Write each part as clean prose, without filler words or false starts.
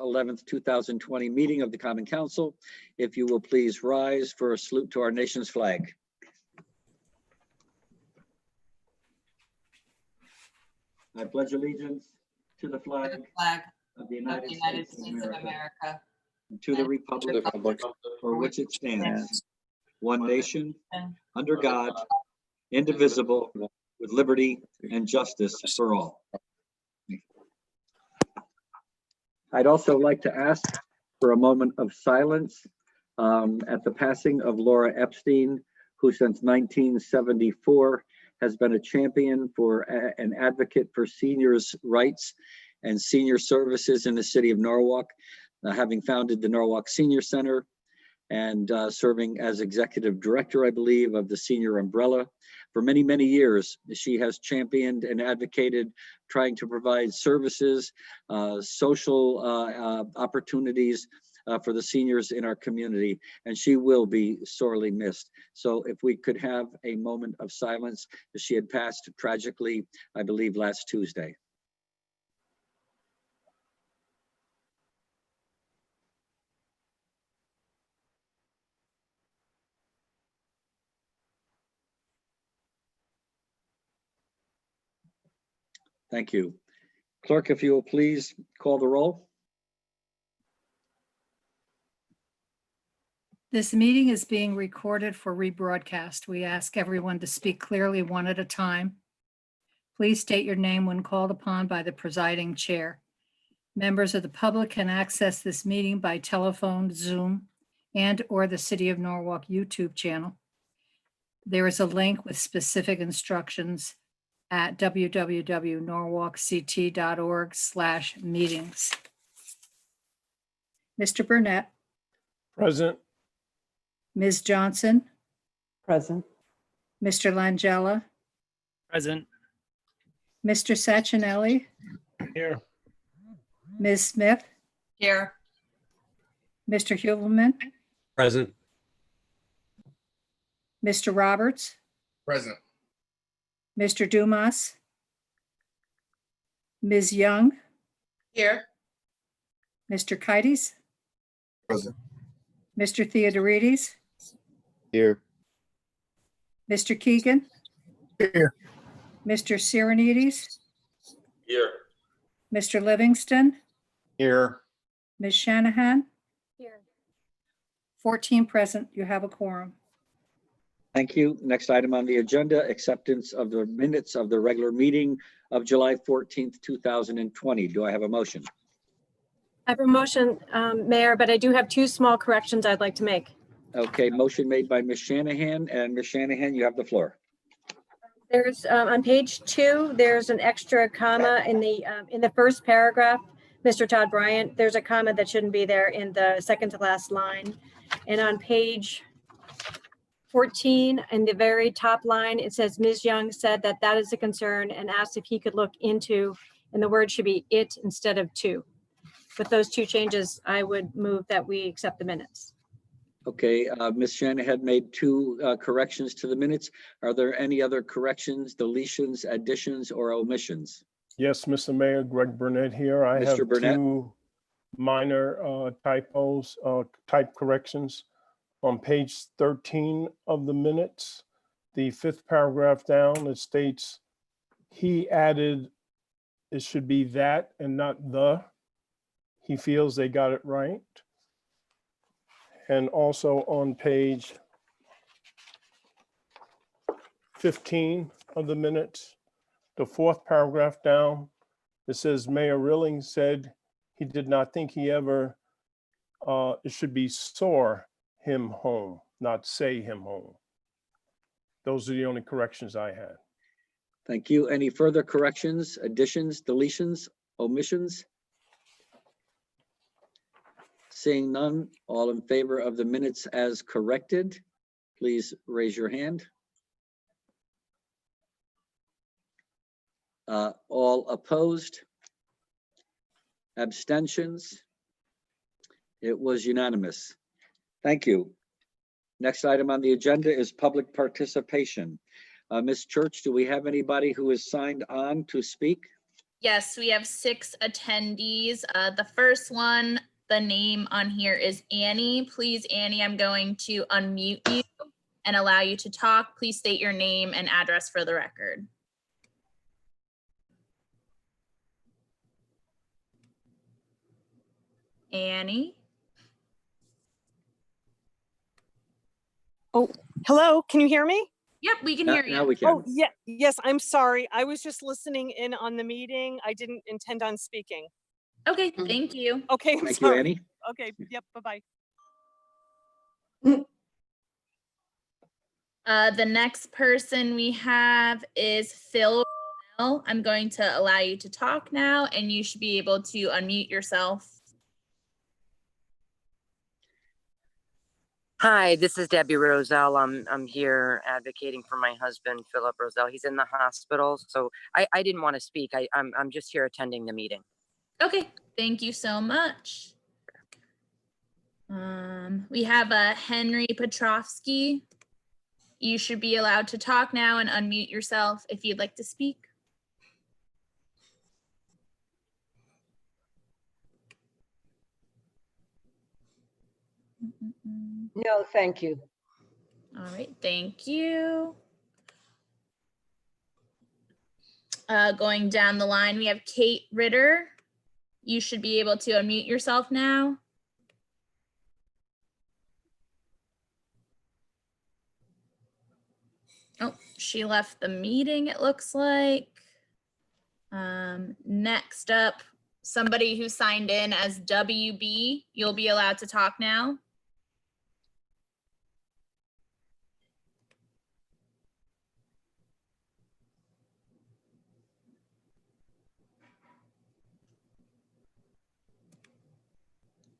11th, 2020 meeting of the Common Council. If you will please rise for a salute to our nation's flag. I pledge allegiance to the flag of the United States of America, and to the republic for which it stands, one nation, under God, indivisible, with liberty and justice for all. I'd also like to ask for a moment of silence at the passing of Laura Epstein, who since 1974 has been a champion for an advocate for seniors' rights and senior services in the city of Norwalk, having founded the Norwalk Senior Center and serving as executive director, I believe, of the Senior Umbrella. For many, many years, she has championed and advocated trying to provide services, social opportunities for the seniors in our community, and she will be sorely missed. So if we could have a moment of silence, she had passed tragically, I believe, last Tuesday. Thank you. Clerk, if you will please call the roll. This meeting is being recorded for rebroadcast. We ask everyone to speak clearly one at a time. Please state your name when called upon by the presiding chair. Members of the public can access this meeting by telephone, Zoom, and/or the City of Norwalk YouTube channel. There is a link with specific instructions at www.norwalkt.org/meetings. Mr. Burnett. Present. Ms. Johnson. Present. Mr. Langella. Present. Mr. Sachinelli. Here. Ms. Smith. Here. Mr. Hubelman. Present. Mr. Roberts. Present. Mr. Dumas. Ms. Young. Here. Mr. Kites. Present. Mr. Theodorides. Here. Mr. Keegan. Here. Mr. Sirenides. Here. Mr. Livingston. Here. Ms. Shanahan. Here. 14 present. You have a quorum. Thank you. Next item on the agenda, acceptance of the minutes of the regular meeting of July 14th, 2020. Do I have a motion? I have a motion, Mayor, but I do have two small corrections I'd like to make. Okay, motion made by Ms. Shanahan, and Ms. Shanahan, you have the floor. There's on page 2, there's an extra comma in the first paragraph. Mr. Todd Bryant, there's a comma that shouldn't be there in the second to last line. And on page 14, in the very top line, it says Ms. Young said that that is a concern and asked if he could look into, and the word should be it instead of to. With those two changes, I would move that we accept the minutes. Okay, Ms. Shanahan made two corrections to the minutes. Are there any other corrections, deletions, additions, or omissions? Yes, Mr. Mayor, Greg Burnett here. I have Mr. Burnett. two minor typos, type corrections. On page 13 of the minutes, the 5th paragraph down, it states he added, it should be that and not the. He feels they got it right. And also on page 15 of the minutes, the 4th paragraph down, it says Mayor Rilling said he did not think he ever, it should be saw him home, not say him home. Those are the only corrections I had. Thank you. Any further corrections, additions, deletions, omissions? Seeing none, all in favor of the minutes as corrected, please raise your hand. All opposed? Abstentions? It was unanimous. Thank you. Next item on the agenda is public participation. Ms. Church, do we have anybody who is signed on to speak? Yes, we have 6 attendees. The first one, the name on here is Annie. Please, Annie, I'm going to unmute you and allow you to talk. Please state your name and address for the record. Annie? Hello, can you hear me? Yep, we can Now hear now you. we Oh, can. yeah, yes, I'm sorry. I was just listening in on the meeting. I didn't intend on speaking. Okay, thank you. Okay, I'm Thank you, sorry. Annie. Okay, yep, bye-bye. The next person we have is Phil. I'm going to allow you to talk now, and you should be able to unmute yourself. Hi, this is Debbie Roselle. I'm here advocating for my husband, Philip Roselle. He's in the hospital, so I didn't want to speak. I'm just here attending the meeting. Okay, thank you so much. We have Henry Petrovsky. You should be allowed to talk now and unmute yourself if you'd like to speak. No, thank you. All right, thank you. Going down the line, we have Kate Ritter. You should be able to unmute yourself now. Oh, she left the meeting, it looks like. Next up, somebody who signed in as WB, you'll be allowed to talk now.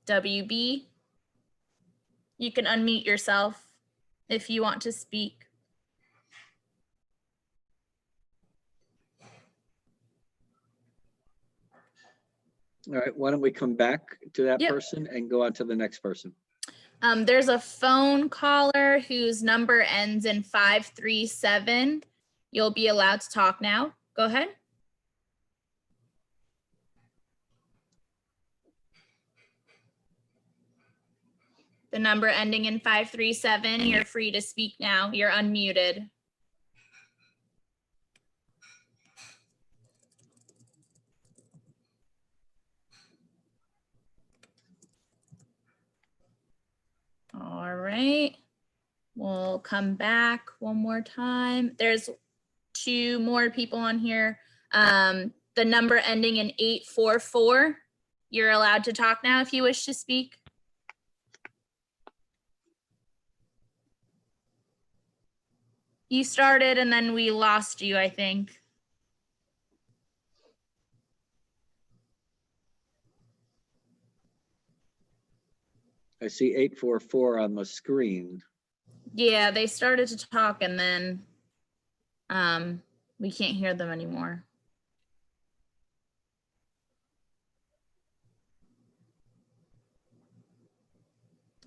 WB, you can unmute yourself if you want to speak. All right, why don't we come back to that Yep. person and go on to the next person? There's a phone caller whose number ends in 537. You'll be allowed to talk now. Go ahead. The number ending in 537, you're free to speak now. You're unmuted. All right. We'll come back one more time. There's 2 more people on here. The number ending in 844. You're allowed to talk now if you wish to speak. You started and then we lost you, I think. I see 844 on the screen. Yeah, they started to talk and then we can't hear them anymore.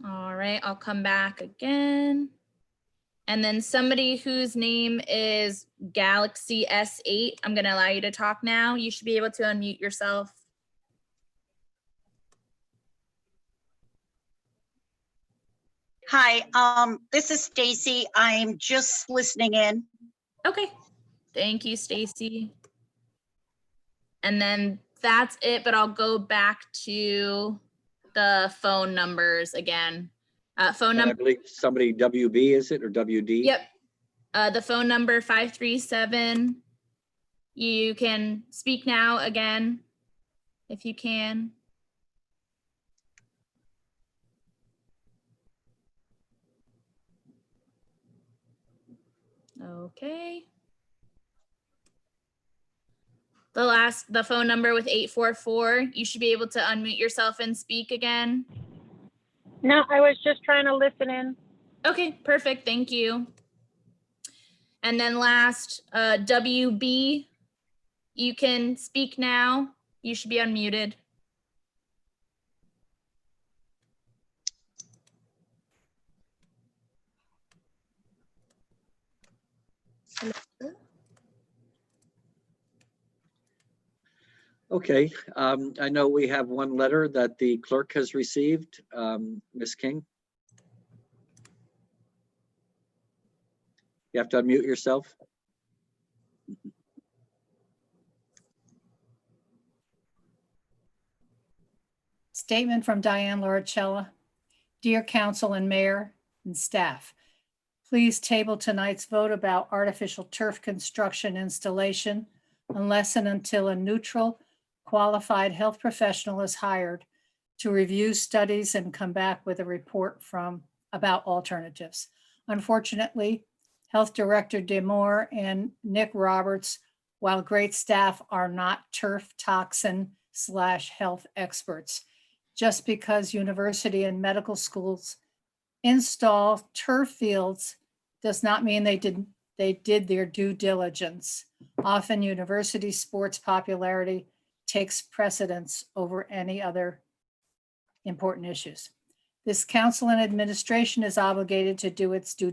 All right, I'll come back again. And then somebody whose name is Galaxy S8, I'm gonna allow you to talk now. You should be able to unmute yourself. Hi, this is Stacy. I'm just listening in. Okay, thank you, Stacy. And then that's it, but I'll go back to the phone numbers again. Phone And I number, believe somebody WB, is it, or WD? yep. The phone number 537. You can speak now again, if you can. Okay. The phone number with 844, you should be able to unmute yourself and speak again. No, I was just trying to listen in. Okay, perfect, thank you. And then last, WB, you can speak now. You should be unmuted. Okay, I know we have one letter that the clerk has received. Ms. King? You have to unmute yourself. Statement from Diane Lauricella. Dear Council and Mayor and staff, please table tonight's vote about artificial turf construction installation unless and until a neutral, qualified health professional is hired to review studies and come back with a report about alternatives. Unfortunately, Health Director Demore and Nick Roberts, while great staff, are not turf toxin/health experts. Just because university and medical schools install turf fields does not mean they did their due diligence. Often university sports popularity takes precedence over any other important issues. This council and administration is obligated to do its due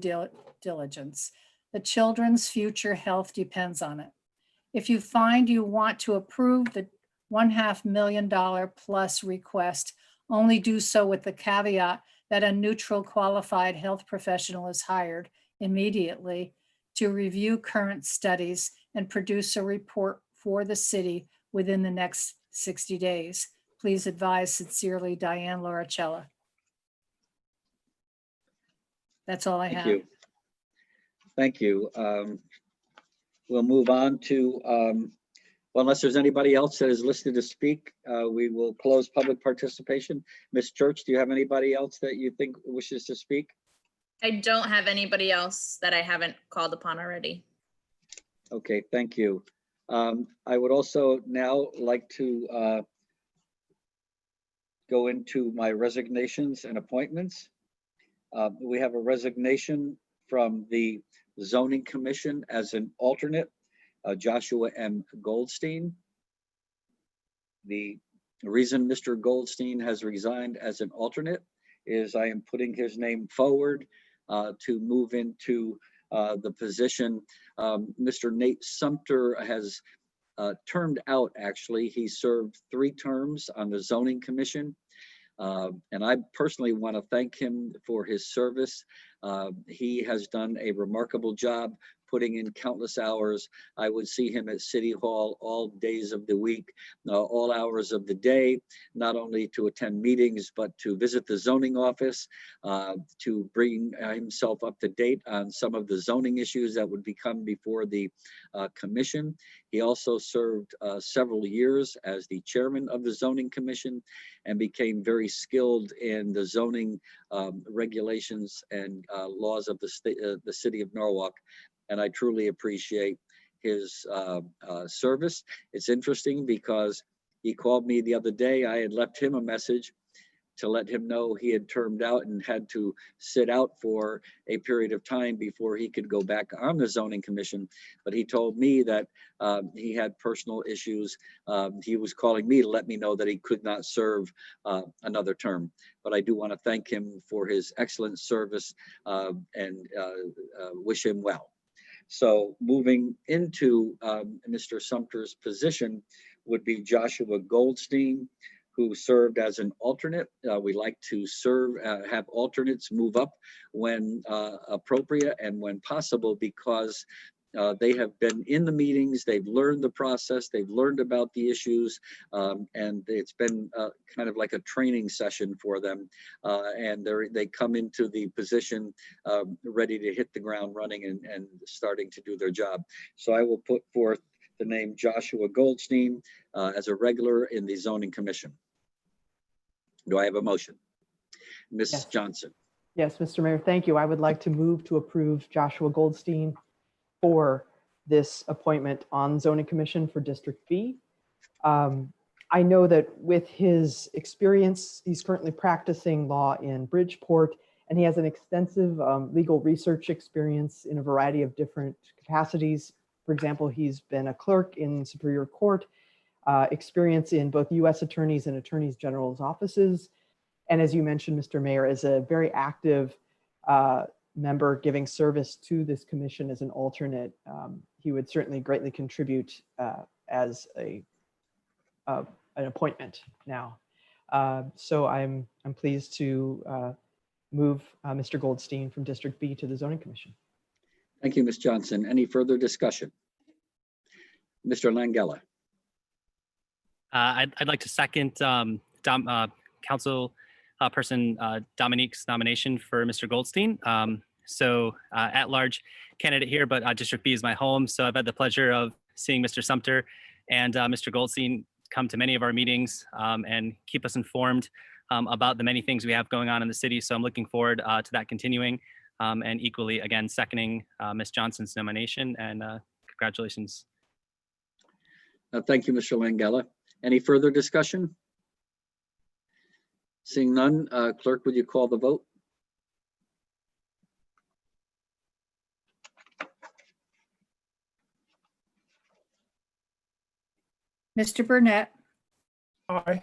diligence. The children's future health depends on it. If you find you want to approve the $1.5 million plus request, only do so with the caveat that a neutral qualified health professional is hired immediately to review current studies and produce a report for the city within the next 60 days. Please advise sincerely, Diane Lauricella. That's all I Thank have. you. Thank you. We'll move on to, well, unless there's anybody else that is listed to speak, we will close public participation. Ms. Church, do you have anybody else that you think wishes to speak? I don't have anybody else that I haven't called upon already. Okay, thank you. I would also now like to go into my resignations and appointments. We have a resignation from the Zoning Commission as an alternate, Joshua M. Goldstein. The reason Mr. Goldstein has resigned as an alternate is I am putting his name forward to move into the position. Mr. Nate Sumter has termed out, actually. He served 3 terms on the Zoning Commission. And I personally want to thank him for his service. He has done a remarkable job putting in countless hours. I would see him at City Hall all days of the week, all hours of the day, not only to attend meetings, but to visit the zoning office, to bring himself up to date on some of the zoning issues that would become before the commission. He also served several years as the chairman of the Zoning Commission and became very skilled in the zoning regulations and laws of the city of Norwalk. And I truly appreciate his service. It's interesting because he called me the other day. I had left him a message to let him know he had termed out and had to sit out for a period of time before he could go back on the Zoning Commission. But he told me that he had personal issues. He was calling me to let me know that he could not serve another term. But I do want to thank him for his excellent service and wish him well. So moving into Mr. Sumter's position would be Joshua Goldstein, who served as an alternate. We like to have alternates move up when appropriate and when possible, because they have been in the meetings, they've learned the process, they've learned about the issues, and it's been kind of like a training session for them. And they come into the position ready to hit the ground running and starting to do their job. So I will put forth the name Joshua Goldstein as a regular in the Zoning Commission. Do I have a motion? Ms. Yes. Johnson. Yes, Mr. Mayor, thank you. I would like to move to approve Joshua Goldstein for this appointment on Zoning Commission for District B. I know that with his experience, he's currently practicing law in Bridgeport, and he has an extensive legal research experience in a variety of different capacities. For example, he's been a clerk in Superior Court, experience in both U.S. attorneys and attorneys general's offices. And as you mentioned, Mr. Mayor, is a very active member giving service to this commission as an alternate. He would certainly greatly contribute as a an appointment now. So I'm pleased to move Mr. Goldstein from District B to the Zoning Commission. Thank you, Ms. Johnson. Any further discussion? Mr. Langella. I'd like to second Council Person Dominique's nomination for Mr. Goldstein. At-large candidate here, but District B is my home. So I've had the pleasure of seeing Mr. Sumter and Mr. Goldstein come to many of our meetings and keep us informed about the many things we have going on in the city. So I'm looking forward to that continuing, and equally, again, seconding Ms. Johnson's nomination, and congratulations. Thank you, Mr. Langella. Any further discussion? Seeing none, clerk, would you call the vote? Mr. Burnett, Aye.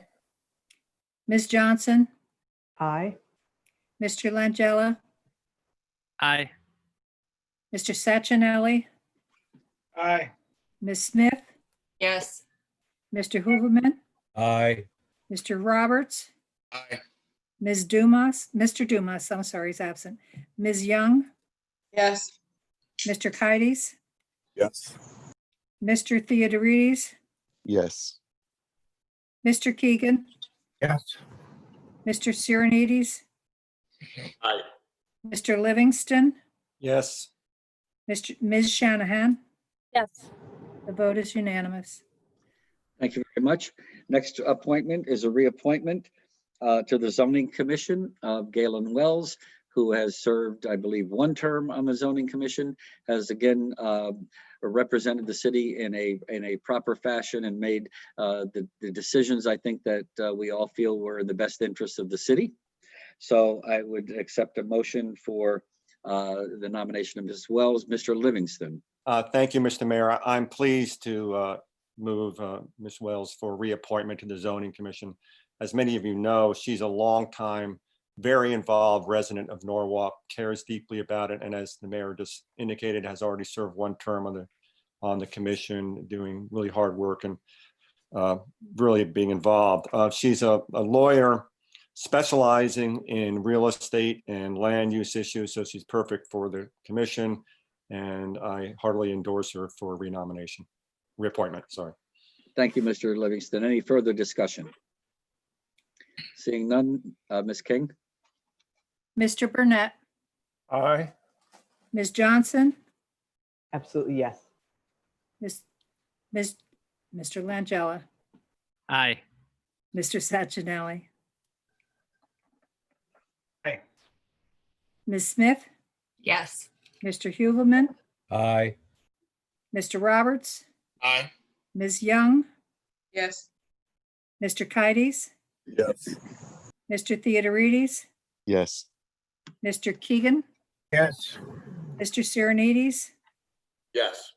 Ms. Johnson, Aye. Mr. Langella, Aye. Mr. Sachinelli, Aye. Ms. Smith, Yes. Mr. Hooverman, Aye. Mr. Roberts, Aye. Ms. Dumas, Mr. Dumas, I'm sorry, he's absent. Ms. Young, Yes. Mr. Kides, Yes. Mr. Theodorides, Yes. Mr. Keegan, Yes. Mr. Sirenides, Aye. Mr. Livingston, Yes. Ms. Shanahan. Yes. The vote is unanimous. Thank you very much. Next appointment is a reappointment to the Zoning Commission of Galen Wells, who has served, I believe, one term on the Zoning Commission, has again represented the city in a proper fashion and made the decisions, I think, that we all feel were in the best interest of the city. So I would accept a motion for the nomination of Ms. Wells. Mr. Livingston. Thank you, Mr. Mayor. I'm pleased to move Ms. Wells for reappointment to the Zoning Commission. As many of you know, she's a longtime, very involved resident of Norwalk, cares deeply about it, and as the mayor just indicated, has already served one term on the commission, doing really hard work and really being involved. She's a lawyer specializing in real estate and land use issues, so she's perfect for the commission, and I heartily endorse her for reappointment, sorry. Thank you, Mr. Livingston. Any further discussion? Seeing none, Ms. King. Mr. Burnett, Aye. Ms. Johnson, Absolutely, yes. Mr. Langella, Aye. Mr. Sachinelli. Aye. Ms. Smith, Yes. Mr. Hooverman, Aye. Mr. Roberts, Aye. Ms. Young, Yes. Mr. Kides, Yes. Mr. Theodorides, Yes. Mr. Keegan, Yes. Mr. Sirenides, Yes.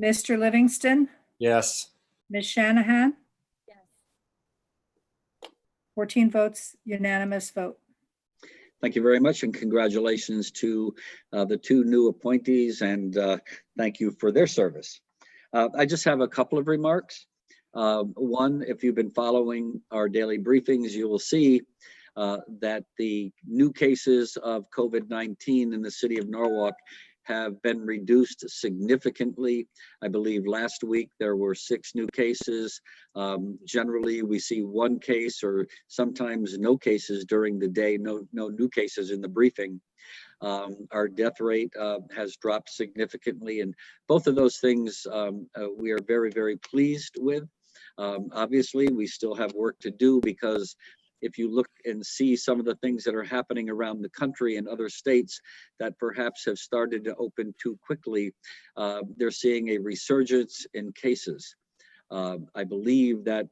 Mr. Livingston, Yes. Ms. Shanahan. Yes. 14 votes, unanimous vote. Thank you very much, and congratulations to the two new appointees, and thank you for their service. I just have a couple of remarks. One, if you've been following our daily briefings, you will see that the new cases of COVID-19 in the city of Norwalk have been reduced significantly. I believe last week there were 6 new cases. Generally, we see 1 case or sometimes no cases during the day, no new cases in the briefing. Our death rate has dropped significantly, and both of those things we are very, very pleased with. Obviously, we still have work to do, because if you look and see some of the things that are happening around the country and other states that perhaps have started to open too quickly, they're seeing a resurgence in cases. I believe that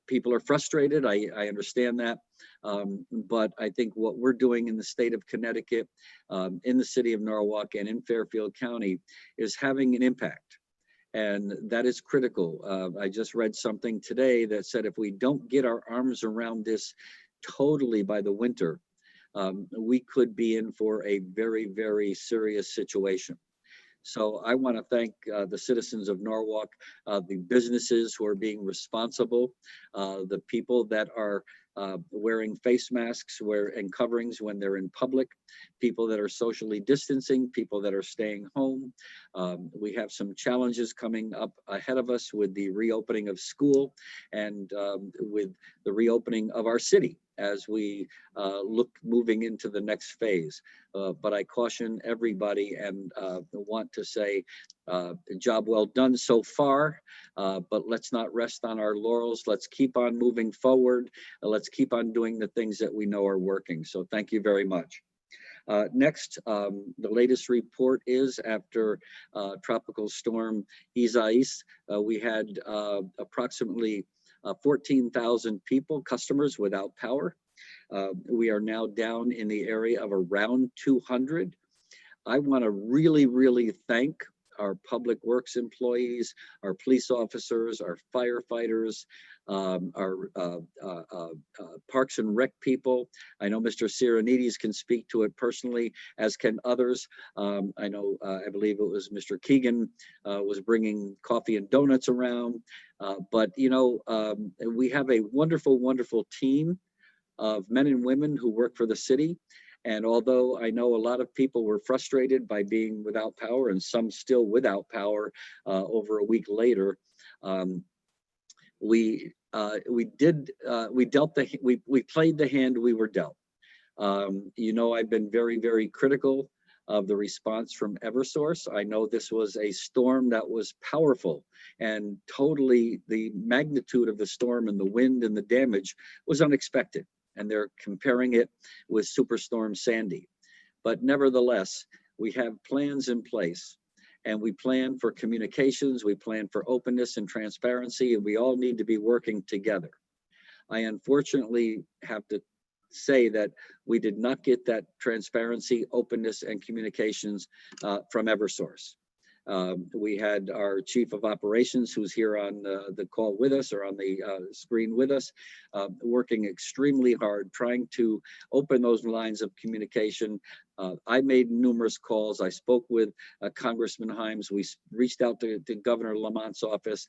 people are frustrated. I understand that. But I think what we're doing in the state of Connecticut, in the city of Norwalk, and in Fairfield County is having an impact. And that is critical. I just read something today that said if we don't get our arms around this totally by the winter, we could be in for a very, very serious situation. So I want to thank the citizens of Norwalk, the businesses who are being responsible, the people that are wearing face masks and coverings when they're in public, people that are socially distancing, people that are staying home. We have some challenges coming up ahead of us with the reopening of school and with the reopening of our city as we look moving into the next phase. But I caution everybody and want to say, job well done so far, but let's not rest on our laurels. Let's keep on moving forward. Let's keep on doing the things that we know are working. So thank you very much. Next, the latest report is after Tropical Storm Isaias, we had approximately 14,000 people, customers without power. We are now down in the area of around 200. I want to really thank our public works employees, our police officers, our firefighters, our Parks and Rec people. I know Mr. Sirenides can speak to it personally, as can others. I know, I believe it was Mr. Keegan was bringing coffee and donuts around. But, you know, we have a wonderful team of men and women who work for the city. And although I know a lot of people were frustrated by being without power and some still without power over a week later, we played the hand we were dealt. You know, I've been very critical of the response from Eversource. I know this was a storm that was powerful, and totally the magnitude of the storm and the wind and the damage was unexpected. And they're comparing it with Superstorm Sandy. But nevertheless, we have plans in place, and we plan for communications, we plan for openness and transparency, and we all need to be working together. I unfortunately have to say that we did not get that transparency, openness, and communications from Eversource. We had our chief of operations, who's here on the call with us or on the screen with us, working extremely hard, trying to open those lines of communication. I made numerous calls. I spoke with Congressman Himes. We reached out to Governor Lamont's office,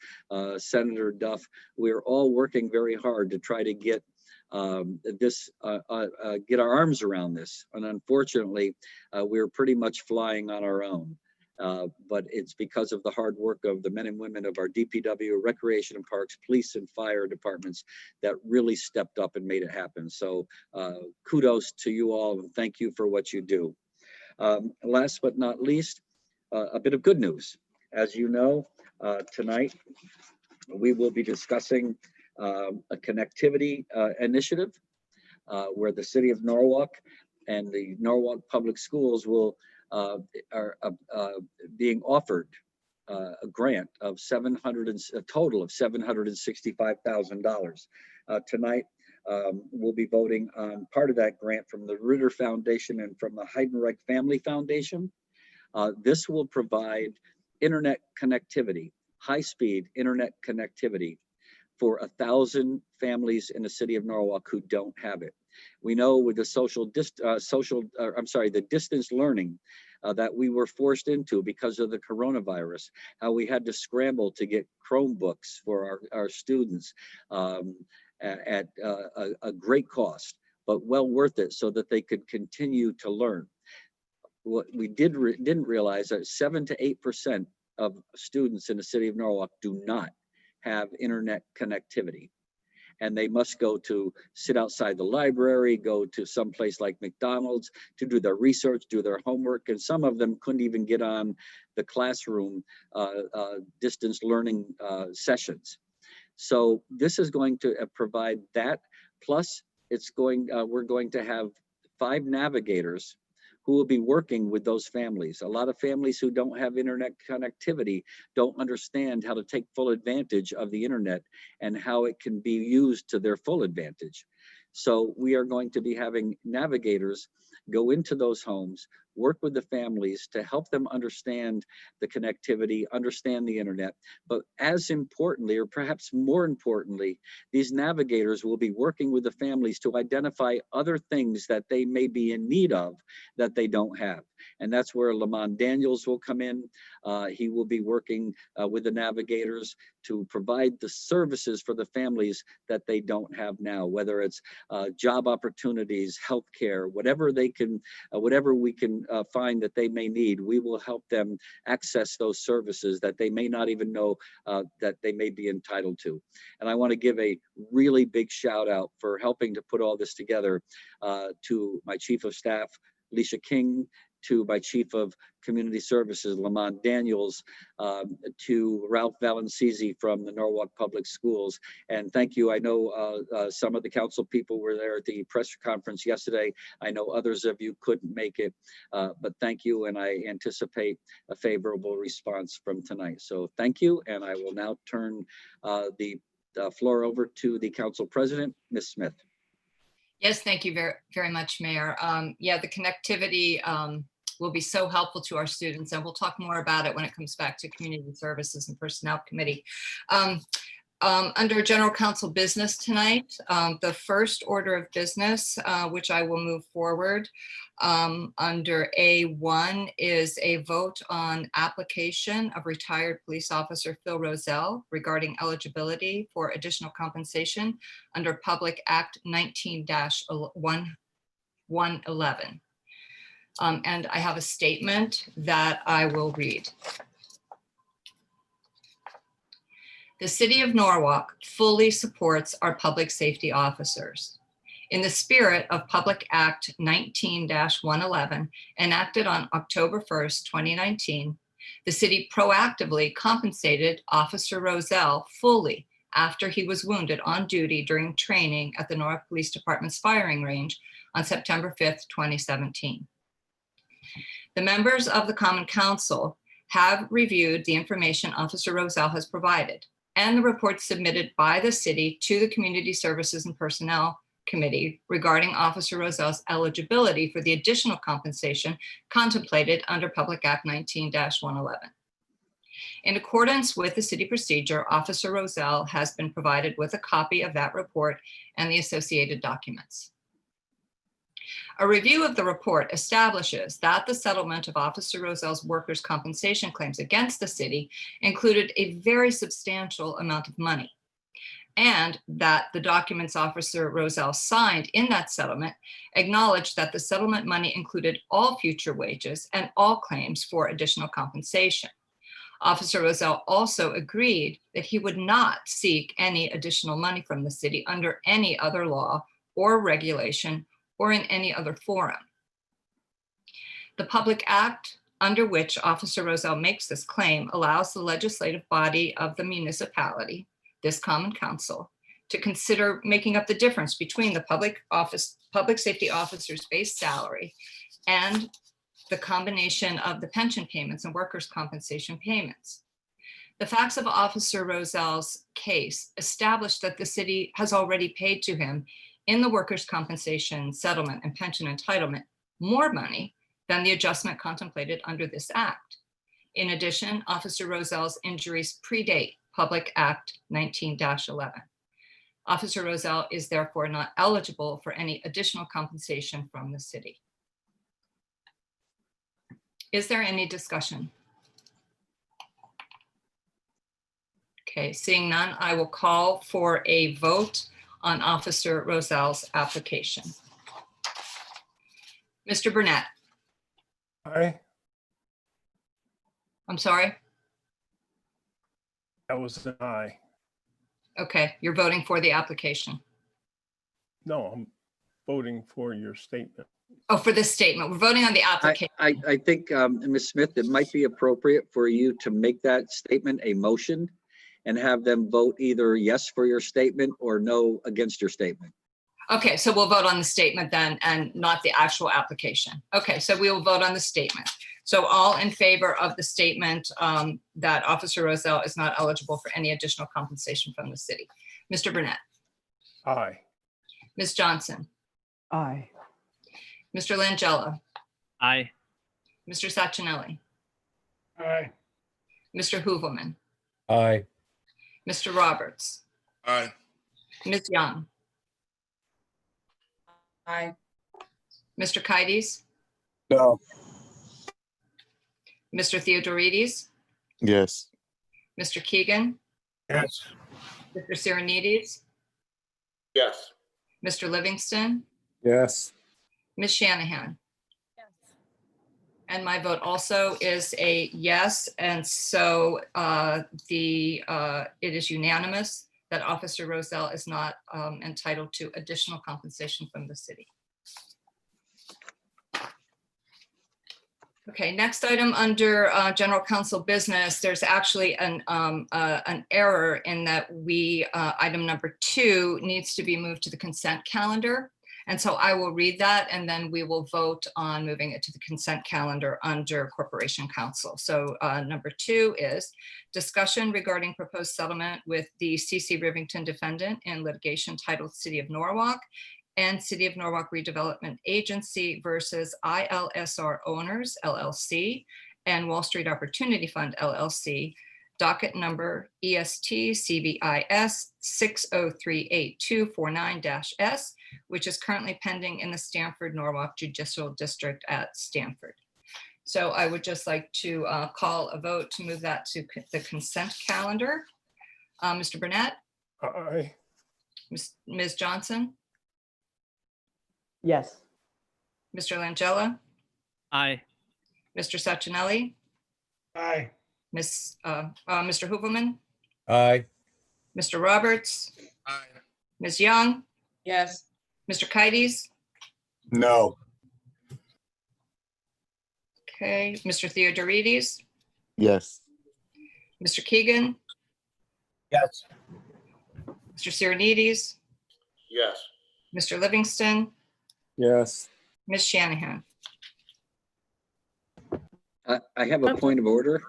Senator Duff. We're all working very hard to try to get get our arms around this. And unfortunately, we're pretty much flying on our own. But it's because of the hard work of the men and women of our DPW, Recreation and Parks, Police and Fire departments that really stepped up and made it happen. So kudos to you all, and thank you for what you do. Last but not least, a bit of good news. As you know, tonight we will be discussing a connectivity initiative where the city of Norwalk and the Norwalk Public Schools will are being offered a grant of a total of $765,000. Tonight, we'll be voting on part of that grant from the Ritter Foundation and from the Heidenreich Family Foundation. This will provide internet connectivity, high-speed internet connectivity for 1,000 families in the city of Norwalk who don't have it. We know with the the distance learning that we were forced into because of the coronavirus, how we had to scramble to get Chromebooks for our students at a great cost, but well worth it so that they could continue to learn. What we didn't realize that 7 to 8% of students in the city of Norwalk do not have internet connectivity. And they must go to sit outside the library, go to some place like McDonald's to do their research, do their homework. And some of them couldn't even get on the classroom distance learning sessions. So this is going to provide that. Plus we're going to have 5 navigators who will be working with those families. A lot of families who don't have internet connectivity don't understand how to take full advantage of the internet and how it can be used to their full advantage. So we are going to be having navigators go into those homes, work with the families to help them understand the connectivity, understand the internet. But as importantly, or perhaps more importantly, these navigators will be working with the families to identify other things that they may be in need of that they don't have. And that's where Lamont Daniels will come in. He will be working with the navigators to provide the services for the families that they don't have now, whether it's job opportunities, healthcare, whatever they can, whatever we can find that they may need, we will help them access those services that they may not even know that they may be entitled to. And I want to give a really big shout out for helping to put all this together to my Chief of Staff, Alicia King, to my Chief of Community Services, Lamont Daniels, to Ralph Valancisi from the Norwalk Public Schools. And thank you. I know some of the council people were there at the press conference yesterday. I know others of you couldn't make it, but thank you. And I anticipate a favorable response from tonight. So thank you. And I will now turn the floor over to the council president, Ms. Smith. Yes, thank you very much, Mayor. Yeah, the connectivity will be so helpful to our students, and we'll talk more about it when it comes back to Community Services and Personnel Committee. Under General Council business tonight, the first order of business, which I will move forward under A1, is a vote on application of retired police officer Phil Rozell regarding eligibility for additional compensation under Public Act 19-111. And I have a statement that I will read. The City of Norwalk fully supports our public safety officers. In the spirit of Public Act 19-111, enacted on October 1st, 2019, the city proactively compensated Officer Rozell fully after he was wounded on duty during training at the Norwalk Police Department's firing range on September 5th, 2017. The members of the Common Council have reviewed the information Officer Rozell has provided and the report submitted by the city to the Community Services and Personnel Committee regarding Officer Rozell's eligibility for the additional compensation contemplated under Public Act 19-111. In accordance with the city procedure, Officer Rozell has been provided with a copy of that report and the associated documents. A review of the report establishes that the settlement of Officer Rozell's workers' compensation claims against the city included a very substantial amount of money, and that the documents Officer Rozell signed in that settlement acknowledged that the settlement money included all future wages and all claims for additional compensation. Officer Rozell also agreed that he would not seek any additional money from the city under any other law or regulation or in any other forum. The Public Act under which Officer Rozell makes this claim allows the legislative body of the municipality, this Common Council, to consider making up the difference between the public safety officer's base salary and the combination of the pension payments and workers' compensation payments. The facts of Officer Rozell's case establish that the city has already paid to him in the workers' compensation settlement and pension entitlement more money than the adjustment contemplated under this act. In addition, Officer Rozell's injuries predate Public Act 19-11. Officer Rozell is therefore not eligible for any additional compensation from the city. Is there any discussion? Okay, seeing none, I will call for a vote on Officer Rozell's application. Mr. Burnett. Aye. I'm sorry. That was an aye. Okay, you're voting for the application. No, I'm voting for your statement. Oh, for this statement. We're voting on the application. I think, Ms. Smith, it might be appropriate for you to make that statement a motion and have them vote either yes for your statement or no against your statement. Okay, so we'll vote on the statement then and not the actual application. Okay, so we will vote on the statement. So all in favor of the statement that Officer Rozell is not eligible for any additional compensation from the city. Mr. Burnett. Aye. Ms. Johnson. Aye. Mr. Langella. Aye. Mr. Sachinelli. Aye. Mr. Hoovelman. Aye. Mr. Roberts. Aye. Ms. Young. Aye. Mr. Kides. No. Mr. Theodorides, Yes. Mr. Keegan, Yes. Mr. Sirenides, Yes. Mr. Livingston, Yes. Ms. Shanahan. And my vote also is a yes. And so it is unanimous that Officer Roselle is not entitled to additional compensation from the city. Okay, next item under general counsel business, there's actually an error in that item number 2 needs to be moved to the consent calendar. And so I will read that and then we will vote on moving it to the consent calendar under corporation counsel. So number 2 is discussion regarding proposed settlement with the C.C. Rivington defendant in litigation titled City of Norwalk and City of Norwalk Redevelopment Agency versus ILSR Owners, LLC, and Wall Street Opportunity Fund, LLC, docket number EST CBIS 6038249-S, which is currently pending in the Stamford Norwalk Judicial District at Stamford. So I would just like to call a vote to move that to the consent calendar. Mr. Burnett, Aye. Ms. Johnson, Yes. Mr. Langella, Aye. Mr. Sacchinelli, Aye. Mr. Hooverman, Aye. Mr. Roberts, Aye. Ms. Young, Yes. Mr. Kites, No. okay, Mr. Theodorides, Yes. Mr. Keegan, Yes. Mr. Sirenides, Yes. Mr. Livingston, Yes. Ms. Shanahan. I have a point of order.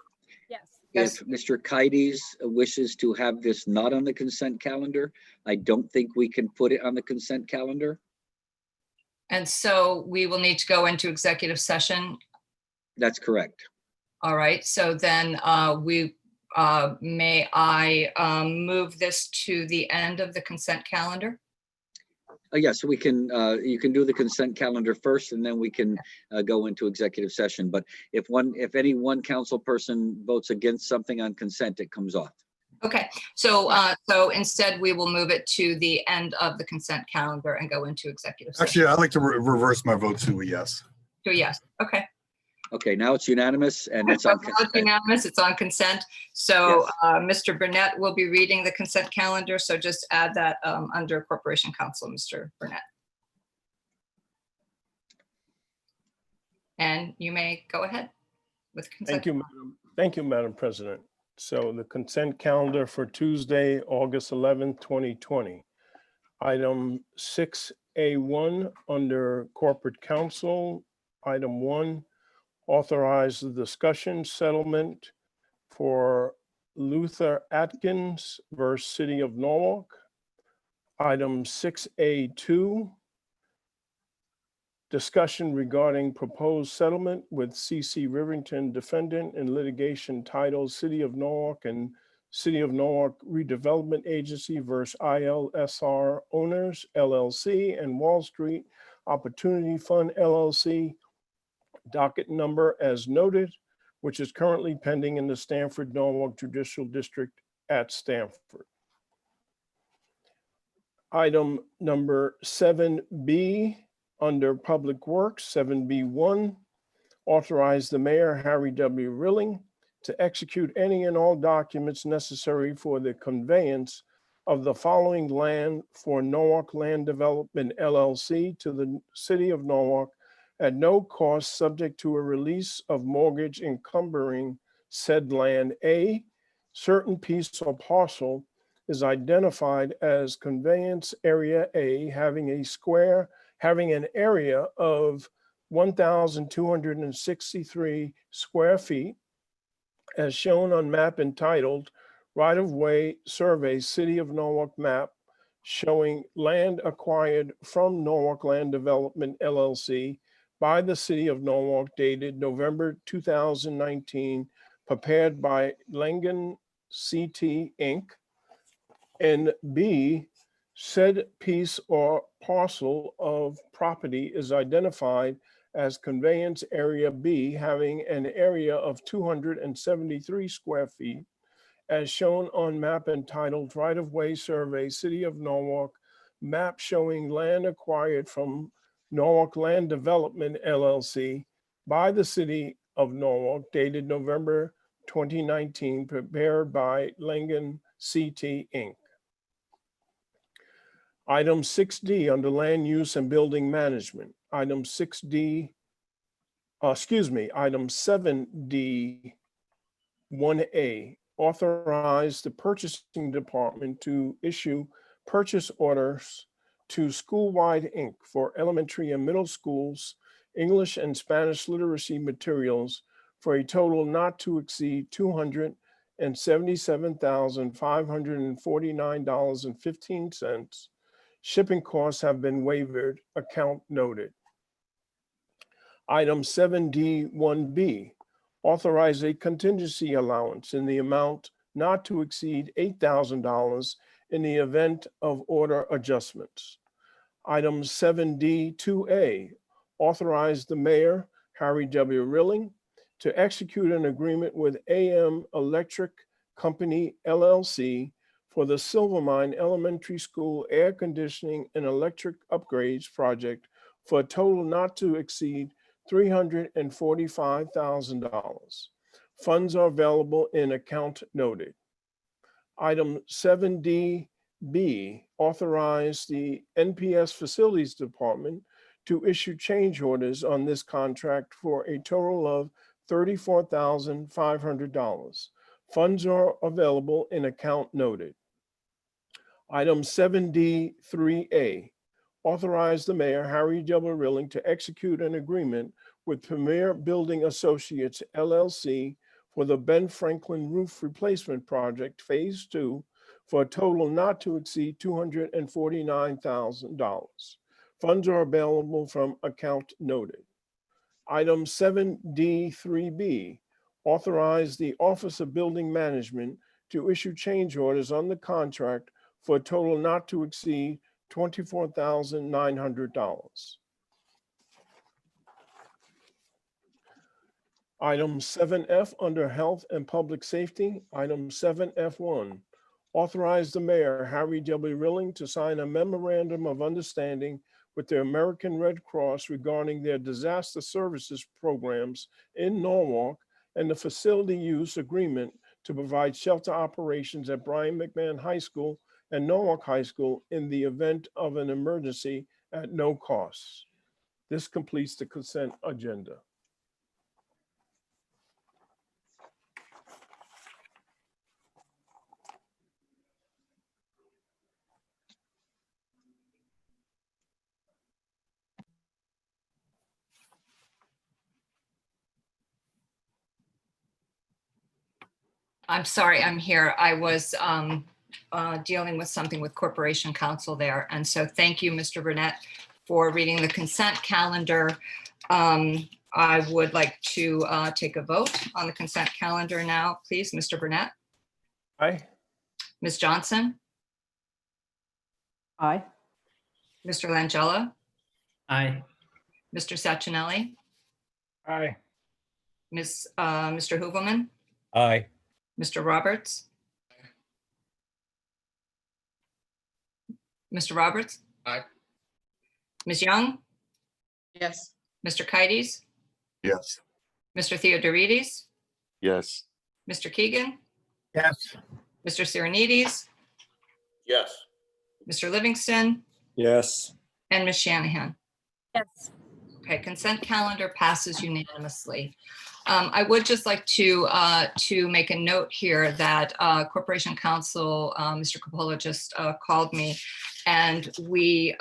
Yes. Yes. If Mr. Kites wishes to have this not on the consent calendar, I don't think we can put it on the consent calendar. And so we will need to go into executive session. That's correct. All right, so then may I move this to the end of the consent calendar? Yes, we can, you can do the consent calendar first and then we can go into executive session. But if any one council person votes against something on consent, it comes off. Okay, so instead we will move it to the end of the consent calendar and go into executive session. Actually, I'd like to reverse my vote to a yes. So yes, okay. Okay, now it's unanimous and it's on It's consent. unanimous, it's on consent. So Yes. Mr. Burnett will be reading the consent calendar. So just add that under corporation counsel, Mr. Burnett. And you may go ahead with consent. Thank you, Madam President. So the consent calendar for Tuesday, August 11th, 2020. Item 6A1 under corporate counsel, item 1, authorize the discussion settlement for Luther Atkins versus City of Norwalk. Item 6A2, discussion regarding proposed settlement with C.C. Rivington defendant in litigation titled City of Norwalk and City of Norwalk Redevelopment Agency versus ILSR Owners, LLC, and Wall Street Opportunity Fund, LLC, docket number as noted, which is currently pending in the Stamford Norwalk Judicial District at Stamford. Item number 7B under Public Works, 7B1, authorize the mayor, Harry W. Rilling, to execute any and all documents necessary for the conveyance of the following land for Norwalk Land Development, LLC, to the City of Norwalk at no cost, subject to a release of mortgage encumbering said land. A, certain piece or parcel is identified as conveyance area A, having an area of 1,263 square feet, as shown on map entitled Right-of-Way Survey City of Norwalk Map, showing land acquired from Norwalk Land Development, LLC, by the City of Norwalk, dated November 2019, prepared by Langen CT Inc. And B, said piece or parcel of property is identified as Conveyance Area B, having an area of 273 square feet, as shown on map entitled Right-of-Way Survey, City of Norwalk, map showing land acquired from Norwalk Land Development LLC by the City of Norwalk, dated November 2019, prepared by Langen CT Inc. Item 6D under Land Use and Building Management. Item 7D 1A, authorize the purchasing department to issue purchase orders to Schoolwide Inc. for elementary and middle schools, English and Spanish literacy materials for a total not to exceed $277,549.15. Shipping costs have been waived, account noted. Item 7D 1B, authorize a contingency allowance in the amount not to exceed $8,000 in the event of order adjustments. Item 7D 2A, authorize the mayor, Harry W. Rilling, to execute an agreement with AM Electric Company LLC for the Silvermine Elementary School air conditioning and electric upgrades project for a total not to exceed $345,000. Funds are available in account noted. Item 7D-B, authorize the NPS Facilities Department to issue change orders on this contract for a total of $34,500. Funds are available in account noted. Item 7D-3A, authorize the mayor, Harry W. Rilling, to execute an agreement with Premier Building Associates LLC for the Ben Franklin Roof Replacement Project, Phase 2, for a total not to exceed $249,000. Funds are available from account noted. Item 7D-3B, authorize the Office of Building Management to issue change orders on the contract for a total not to exceed $24,900. Item 7F under Health and Public Safety. Item 7F1, authorize the mayor, Harry W. Rilling, to sign a memorandum of understanding with the American Red Cross regarding their disaster services programs in Norwalk and the facility use agreement to provide shelter operations at Brian McMahon High School and Norwalk High School in the event of an emergency at no cost. This completes the consent agenda. I'm sorry, I'm here. I was dealing with something with Corporation Counsel there. And so thank you, Mr. Burnett, for reading the consent calendar. I would like to take a vote on the consent calendar now, please. Mr. Burnett, Aye. Ms. Johnson, Aye. Mr. Langella, Aye. Mr. Sacchinelli, Aye. Mr. Hoovelman, Aye. Mr. Roberts. Mr. Roberts? Aye. Ms. Young? Yes. Mr. Kites? Yes. Mr. Theodorides? Yes. Mr. Keegan? Yes. Mr. Sirenides? Yes. Mr. Livingston? Yes. And Ms. Shanahan? Yes. Okay, consent calendar passes unanimously. I would just like to make a note here that Corporation Counsel, Mr. Coppola just called me, and we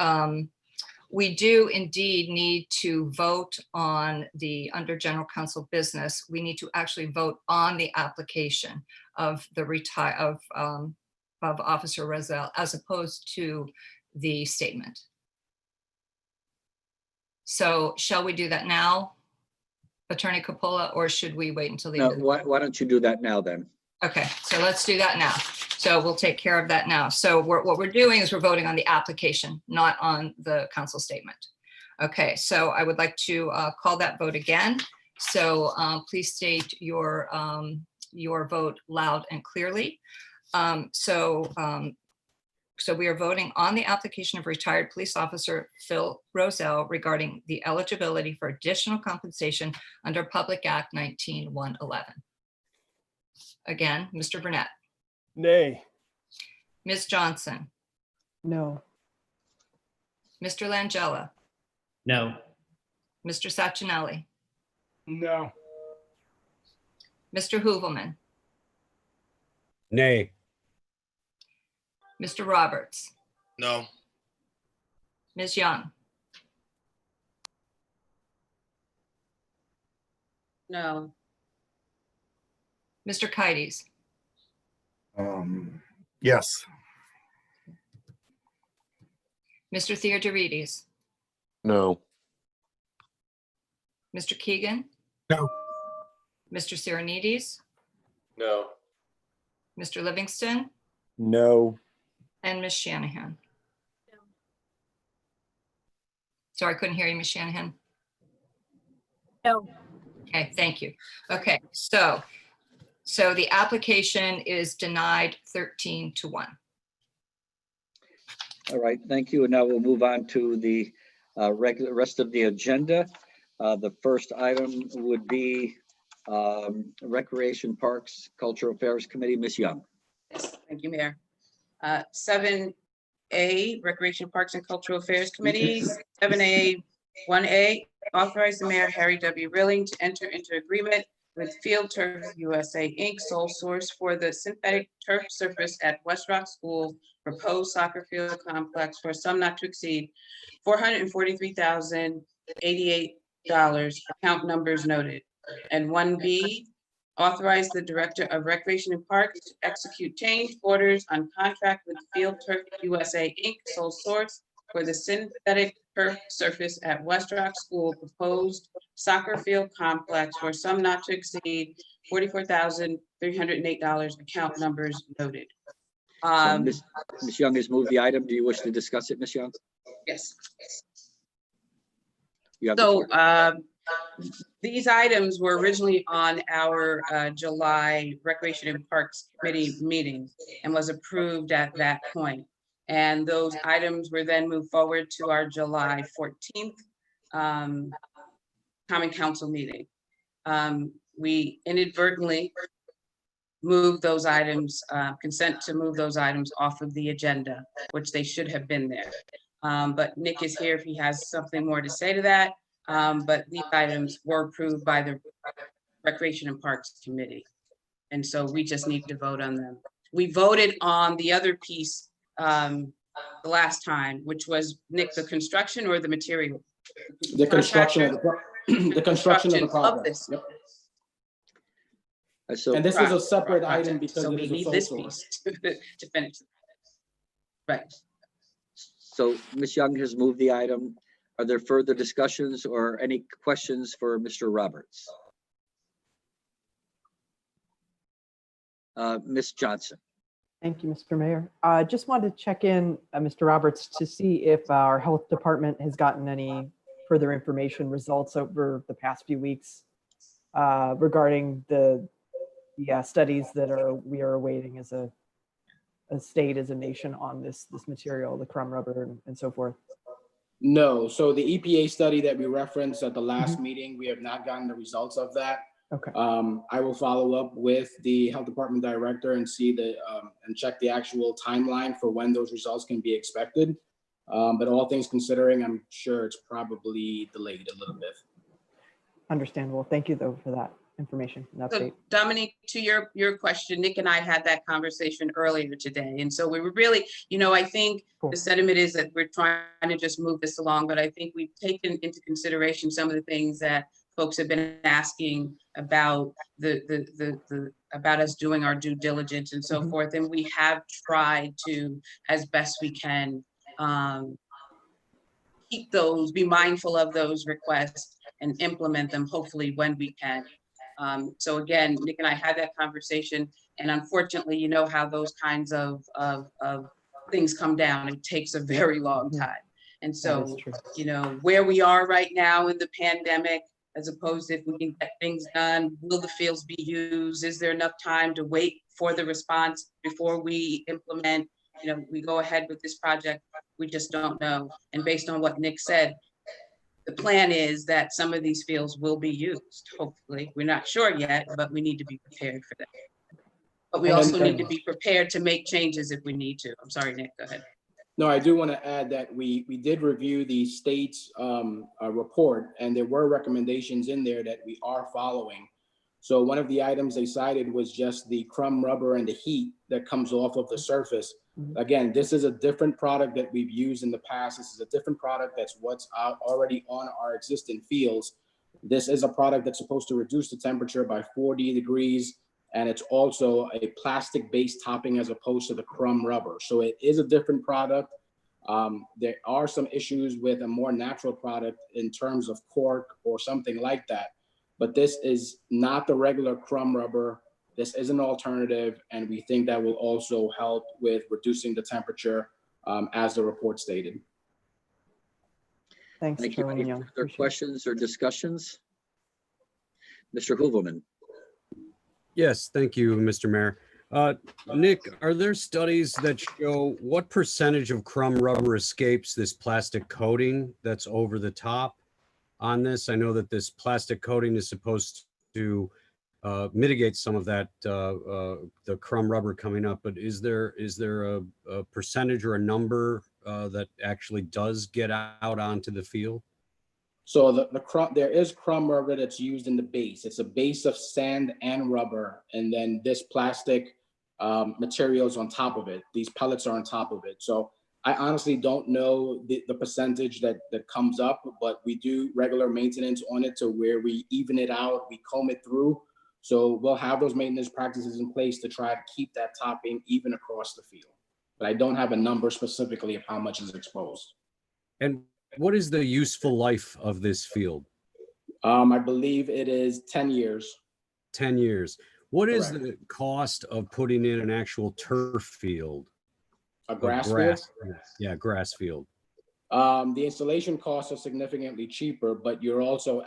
do indeed need to vote on under General Counsel business. We need to actually vote on the application of the of Officer Rozelle as opposed to the statement. So shall we do that now, Attorney Coppola, or should we wait until the No, end of the why don't you do that now then? Okay, so let's do that now. So we'll take care of that now. So what we're doing is we're voting on the application, not on the council statement. Okay, so I would like to call that vote again. So please state your vote loud and clearly. So we are voting on the application of retired police officer Phil Rozelle regarding the eligibility for additional compensation under Public Act 19-111. Again, Mr. Burnett, Nay. Ms. Johnson, No. Mr. Langella, No. Mr. Sacchinelli, No. Mr. Hoovelman, Nay. Mr. Roberts, No. Ms. Young, No. Mr. Kites, Yes. Mr. Theodorides, No. Mr. Keegan, No. Mr. Sirenides, No. Mr. Livingston, No. and Ms. Shanahan. Sorry, I couldn't hear you, Ms. Shanahan. No. Okay, thank you. Okay, so the application is denied 13-1. All right, thank you. And now we'll move on to the rest of the agenda. The first item would be Recreation, Parks, Cultural Affairs Committee, Ms. Young. Yes, thank you, Mayor. 7A, Recreation, Parks and Cultural Affairs Committee. 7A, 1A, authorize the Mayor Harry W. Rilling to enter into agreement with Field Turf USA, Inc., sole source for the synthetic turf surface at West Rock School proposed soccer field complex for a sum not to exceed $443,088, account numbers noted. And 1B, authorize the Director of Recreation and Parks to execute change orders on contract with Field Turf USA, Inc., sole source for the synthetic turf surface at West Rock School proposed soccer field complex for some not to exceed $44,308, account numbers noted. So Ms. Young has moved the item. Do you wish to discuss it, Ms. Young? Yes. You have the So floor. these items were originally on our July Recreation and Parks Committee meeting and was approved at that point. And those items were then moved forward to our July 14th Common Council meeting. We inadvertently moved those items, consent to move those items off of the agenda, which they should have been there. But Nick is here if he has something more to say to that. But these items were approved by the Recreation and Parks Committee. And so we just need to vote on them. We voted on the other piece the last time, which was, Nick, the construction or the material? The construction of the construction of the project. this. Yep. So, And this was a separate item because So it we is a need sole this source. piece to finish. Right. so Ms. Young has moved the item. Are there further discussions or any questions for Mr. Roberts? Ms. Johnson. Thank you, Mr. Mayor. Just wanted to check in, Mr. Roberts, to see if our health department has gotten any further information results over the past few weeks regarding the studies that we are awaiting as a state, as a nation on this material, the crumb rubber and so forth. No, so the EPA study that we referenced at the last meeting, we have not gotten the results of that. Okay. I will follow up with the health department director and see and check the actual timeline for when those results can be expected. But all things considering, I'm sure it's probably delayed a little bit. Understandable. Thank you, though, for that information and update. So Dominique, to your question, Nick and I had that conversation earlier today. And so we were really, I think the sentiment is that we're trying to just move this along, but I think we've taken into consideration some of the things that folks have been asking about about us doing our due diligence and so forth. And we have tried to, as best we can, be mindful of those requests and implement them hopefully when we can. So again, Nick and I had that conversation, and unfortunately, you know how those kinds of things come down. It takes a very long time. And That is so, true. you know, where we are right now in the pandemic, as opposed to if we can get things done, will the fields be used? Is there enough time to wait for the response before we implement? You know, we go ahead with this project, we just don't know. And based on what Nick said, the plan is that some of these fields will be used, hopefully. We're not sure yet, but we need to be prepared for that. But we And also then- need to be prepared to make changes if we need to. I'm sorry, Nick, go ahead. No, I do want to add that we did review the state's report, and there were recommendations in there that we are following. So one of the items they cited was just the crumb rubber and the heat that comes off of the surface. Again, this is a different product that we've used in the past. This is a different product that's what's already on our existing fields. This is a product that's supposed to reduce the temperature by 40 degrees. And it's also a plastic-based topping as opposed to the crumb rubber. So it is a different product. There are some issues with a more natural product in terms of cork or something like that. But this is not the regular crumb rubber. This is an alternative, and we think that will also help with reducing the temperature as the report stated. Thanks, Thank you. Chairwoman Any Young. further Appreciate it. questions or discussions? Mr. Hooverman. Yes, thank you, Mr. Mayor. Nick, are there studies that show what percentage of crumb rubber escapes this plastic coating that's over the top on this? I know that this plastic coating is supposed to mitigate some of that, the crumb rubber coming up, but is there a percentage or a number that actually does get out onto the field? So there is crumb rubber that's used in the base. It's a base of sand and rubber, and then this plastic materials on top of it. These pellets are on top of it. So I honestly don't know the percentage that comes up, but we do regular maintenance on it to where we even it out, we comb it through. So we'll have those maintenance practices in place to try to keep that topping even across the field. But I don't have a number specifically of how much is exposed. And what is the useful life of this field? I believe it is 10 years. 10 years. What is Correct. the cost of putting in an actual turf field? A Of grass field? Yeah, grass field. The installation costs are significantly cheaper, but you're also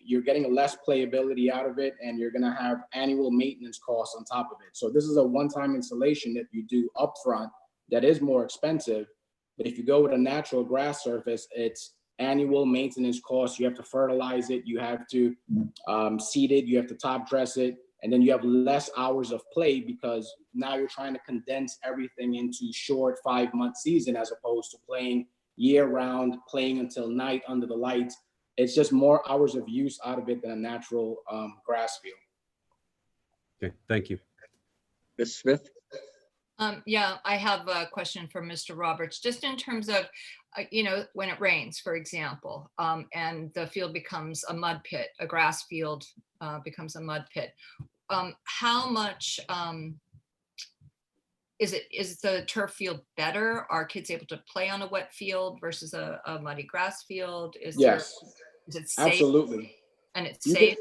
you're getting less playability out of it, and you're gonna have annual maintenance costs on top of it. So this is a one-time installation that you do upfront that is more expensive. But if you go with a natural grass surface, it's annual maintenance costs. You have to fertilize it, you have to seed it, you have to top dress it, and then you have less hours of play because now you're trying to condense everything into short 5-month season as opposed to playing year round, playing until night under the lights. It's just more hours of use out of it than a natural grass field. Okay, thank you. Ms. Smith? Yeah, I have a question for Mr. Roberts, just in terms of, when it rains, for example, and the field becomes a mud pit, a grass field becomes a mud pit. How much is the turf field better? Are kids able to play on a wet field versus a muddy grass field? Is it safe? Absolutely. And it's You safe?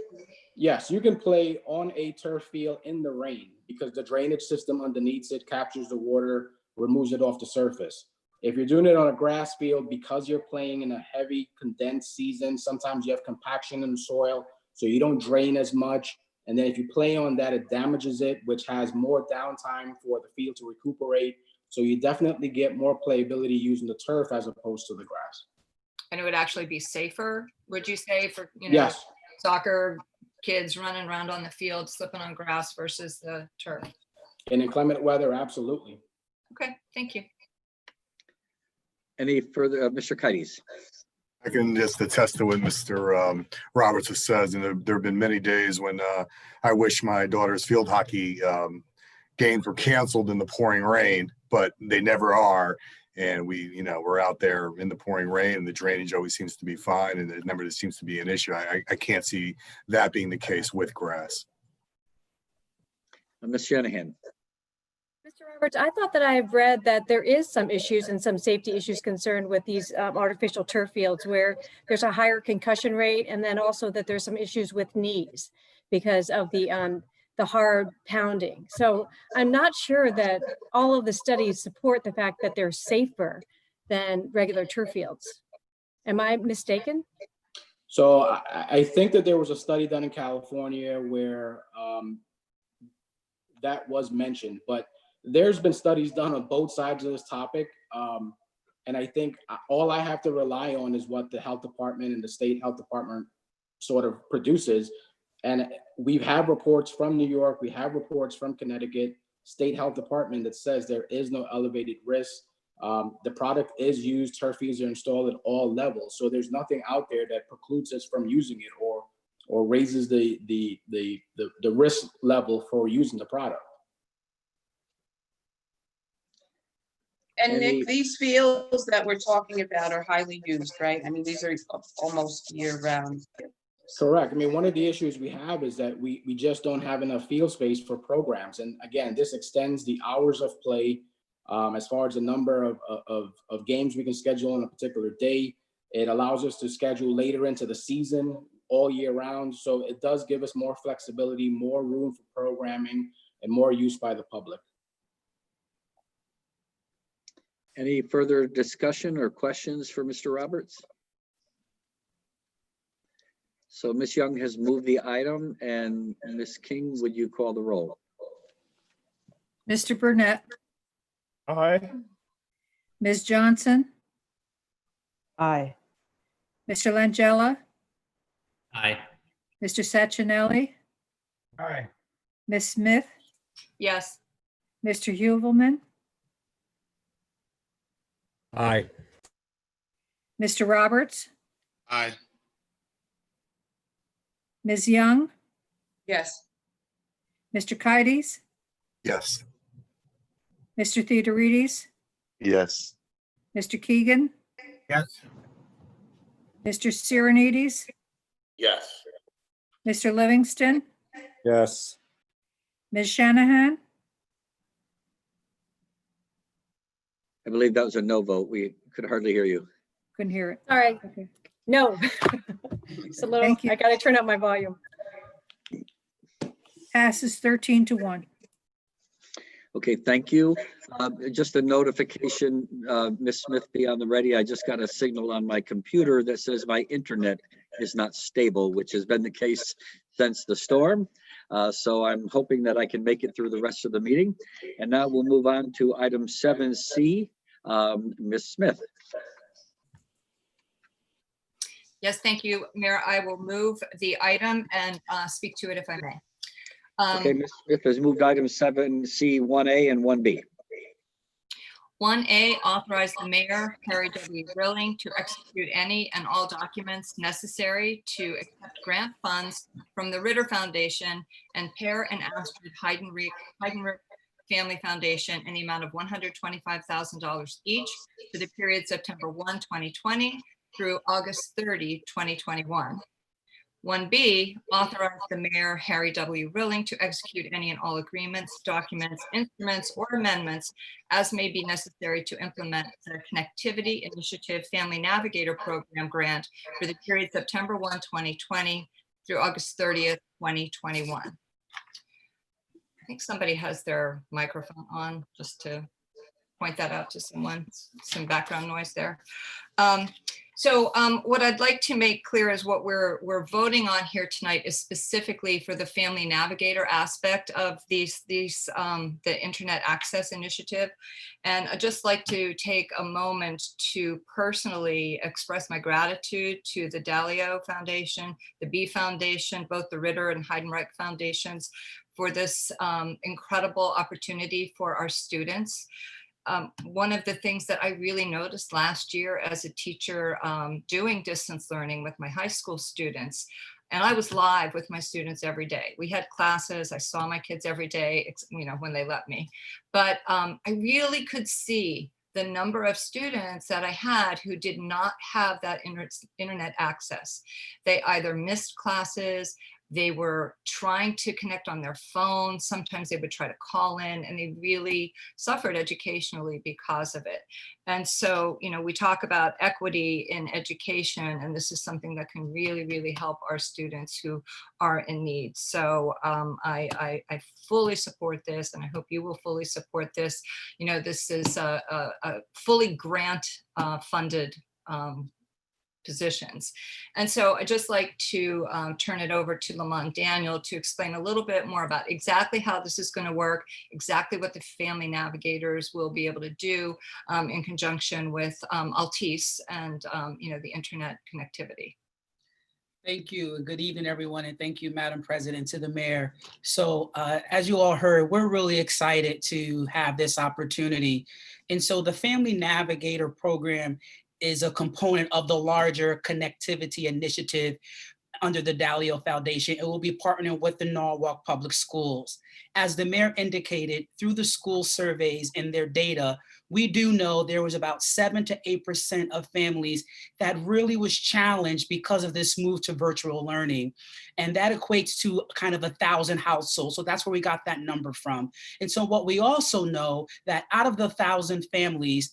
Yes, you can play on a turf field in the rain because the drainage system underneath it captures the water, removes it off the surface. If you're doing it on a grass field, because you're playing in a heavy condensed season, sometimes you have compaction in the soil, so you don't drain as much. And then if you play on that, it damages it, which has more downtime for the field to recuperate. So you definitely get more playability using the turf as opposed to the grass. And it would actually be safer, would you say, for, Yes. soccer kids running around on the field, slipping on grass versus the turf? In inclement weather, absolutely. Okay, thank you. Any further, Mr. Kites? I can just attest to what Mr. Roberts has said, and there have been many days when I wish my daughter's field hockey games were canceled in the pouring rain, but they never are. And we're out there in the pouring rain, and the drainage always seems to be fine, and there never seems to be an issue. I can't see that being the case with grass. Ms. Shanahan? Mr. Roberts, I thought that I have read that there is some issues and some safety issues concerned with these artificial turf fields where there's a higher concussion rate, and then also that there's some issues with knees because of the hard pounding. So I'm not sure that all of the studies support the fact that they're safer than regular turf fields. Am I mistaken? So I think that there was a study done in California where that was mentioned, but there's been studies done on both sides of this topic. And I think all I have to rely on is what the health department and the state health department sort of produces. And we have reports from New York, we have reports from Connecticut State Health Department that says there is no elevated risk. The product is used, turf fields are installed at all levels. So there's nothing out there that precludes us from using it or raises the risk level for using the product. And Nick, these fields that we're talking about are highly used, right? I mean, these are almost year round. Correct. I mean, one of the issues we have is that we just don't have enough field space for programs. And again, this extends the hours of play as far as the number of games we can schedule on a particular day. It allows us to schedule later into the season all year round. So it does give us more flexibility, more room for programming, and more use by the public. Any further discussion or questions for Mr. Roberts? So Ms. Young has moved the item, and Ms. King, would you call the roll? Mr. Burnett, Aye. Ms. Johnson, Aye. Mr. Langella, Aye. Mr. Sacchinelli, Aye. Ms. Smith, Yes. Mr. Huvelman, Aye. Mr. Roberts, Aye. Ms. Young, Yes. Mr. Kides, Yes. Mr. Theodorides, Yes. Mr. Keegan, Yes. Mr. Sirenides, Yes. Mr. Livingston, Yes. Ms. Shanahan, I believe that was a no vote. We could hardly hear you. couldn't hear it. All right, Okay. no. It's a little, Thank you. I gotta turn up my volume. Passes 13-1. Okay, thank you. Just a notification, Ms. Smith, be on the ready. I just got a signal on my computer that says my internet is not stable, which has been the case since the storm. So I'm hoping that I can make it through the rest of the meeting. And now we'll move on to item 7C. Ms. Smith. Yes, thank you, Mayor. I will move the item and speak to it if I may. Okay, Ms. Smith has moved items 7C, 1A and 1B. 1A, authorize the mayor, Harry W. Rilling, to execute any and all documents necessary to accept grant funds from the Ritter Foundation and Per and Astrid Heidenreich Family Foundation in the amount of $125,000 each for the period September 1, 2020 through August 30, 2021. 1B, authorize the mayor, Harry W. Rilling, to execute any and all agreements, documents, instruments, or amendments as may be necessary to implement the Connectivity Initiative Family Navigator Program grant for the period September 1, 2020 through August 30th, 2021. I think somebody has their microphone on, just to point that out to someone, some background noise there. So what I'd like to make clear is what we're voting on here tonight is specifically for the Family Navigator aspect of the Internet Access Initiative. And I'd just like to take a moment to personally express my gratitude to the Dalio Foundation, the B Foundation, both the Ritter and Heidenreich Foundations for this incredible opportunity for our students. One of the things that I really noticed last year as a teacher doing distance learning with my high school students, and I was live with my students every day. We had classes, I saw my kids every day, when they let me. But I really could see the number of students that I had who did not have that internet access. They either missed classes, They were trying to connect on their phone. Sometimes they would try to call in, and they really suffered educationally because of it. And so, you know, we talk about equity in education, and this is something that can really, really help our students who are in need. So I fully support this, and I hope you will fully support this. You know, this is a fully grant funded positions. And so I'd just like to turn it over to Lamont Daniel to explain a little bit more about exactly how this is going to work, exactly what the family navigators will be able to do in conjunction with Altice and, you know, the internet connectivity. Thank you, and good evening, everyone, and thank you, Madam President, to the mayor. So as you all heard, we're really excited to have this opportunity. And so the Family Navigator program is a component of the larger connectivity initiative under the Dalio Foundation. It will be partnering with the Norwalk Public Schools. As the mayor indicated, through the school surveys and their data, we do know there was about 7 to 8% of families that really was challenged because of this move to virtual learning. And that equates to kind of 1,000 households. So that's where we got that number from. And so what we also know that out of the 1,000 families,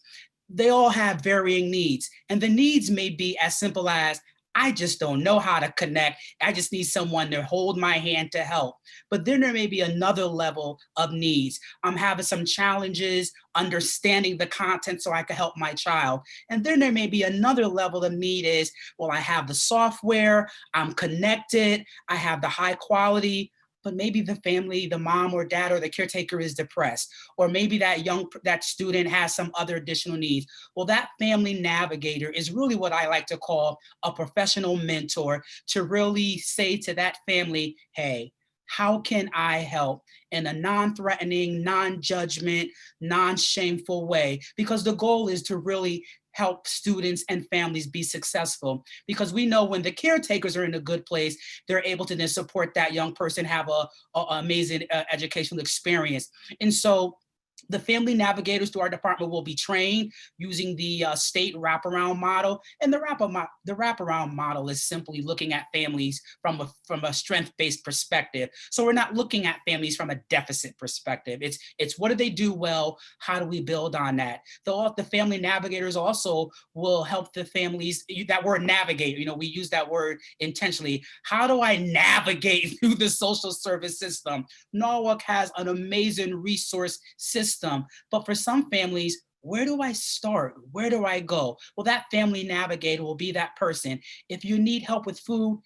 they all have varying needs. And the needs may be as simple as, I just don't know how to connect. I just need someone to hold my hand to help. But then there may be another level of needs. I'm having some challenges understanding the content so I can help my child. And then there may be another level of need is, well, I have the software, I'm connected, I have the high quality, but maybe the family, the mom or dad or the caretaker is depressed, or maybe that student has some other additional needs. Well, that family navigator is really what I like to call a professional mentor to really say to that family, hey, how can I help in a non-threatening, non-judgment, non-shameful way? Because the goal is to really help students and families be successful. Because we know when the caretakers are in a good place, they're able to then support that young person, have a amazing educational experience. And so the family navigators through our department will be trained using the state wraparound model. And the wraparound model is simply looking at families from a strength-based perspective. So we're not looking at families from a deficit perspective. It's what do they do well? How do we build on that? The family navigators also will help the families, that word navigator, you know, we use that word intentionally. How do I navigate through the social service system? Norwalk has an amazing resource system. But for some families, where do I start? Where do I go? Well, that family navigator will be that person. If you need help with food,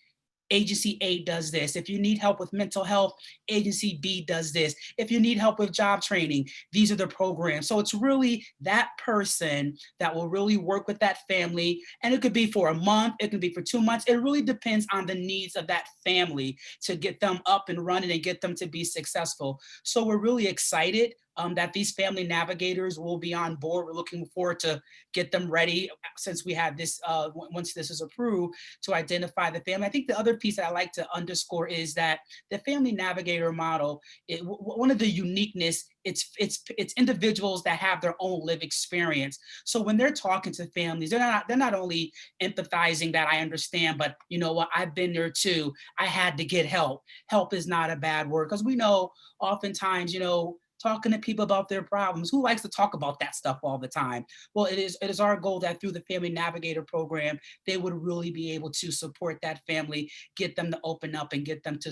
Agency A does this. If you need help with mental health, Agency B does this. If you need help with job training, these are the programs. So it's really that person that will really work with that family. And it could be for a month, it can be for 2 months. It really depends on the needs of that family to get them up and running and get them to be successful. So we're really excited that these family navigators will be on board. We're looking forward to get them ready since we have this, once this is approved, to identify the family. I think the other piece that I like to underscore is that the family navigator model, one of the uniqueness, it's individuals that have their own lived experience. So when they're talking to families, they're not only empathizing that I understand, but you know what, I've been there too. I had to get help. Help is not a bad word, because we know oftentimes, you know, talking to people about their problems. Who likes to talk about that stuff all the time? Well, it is our goal that through the Family Navigator program, they would really be able to support that family, get them to open up and get them the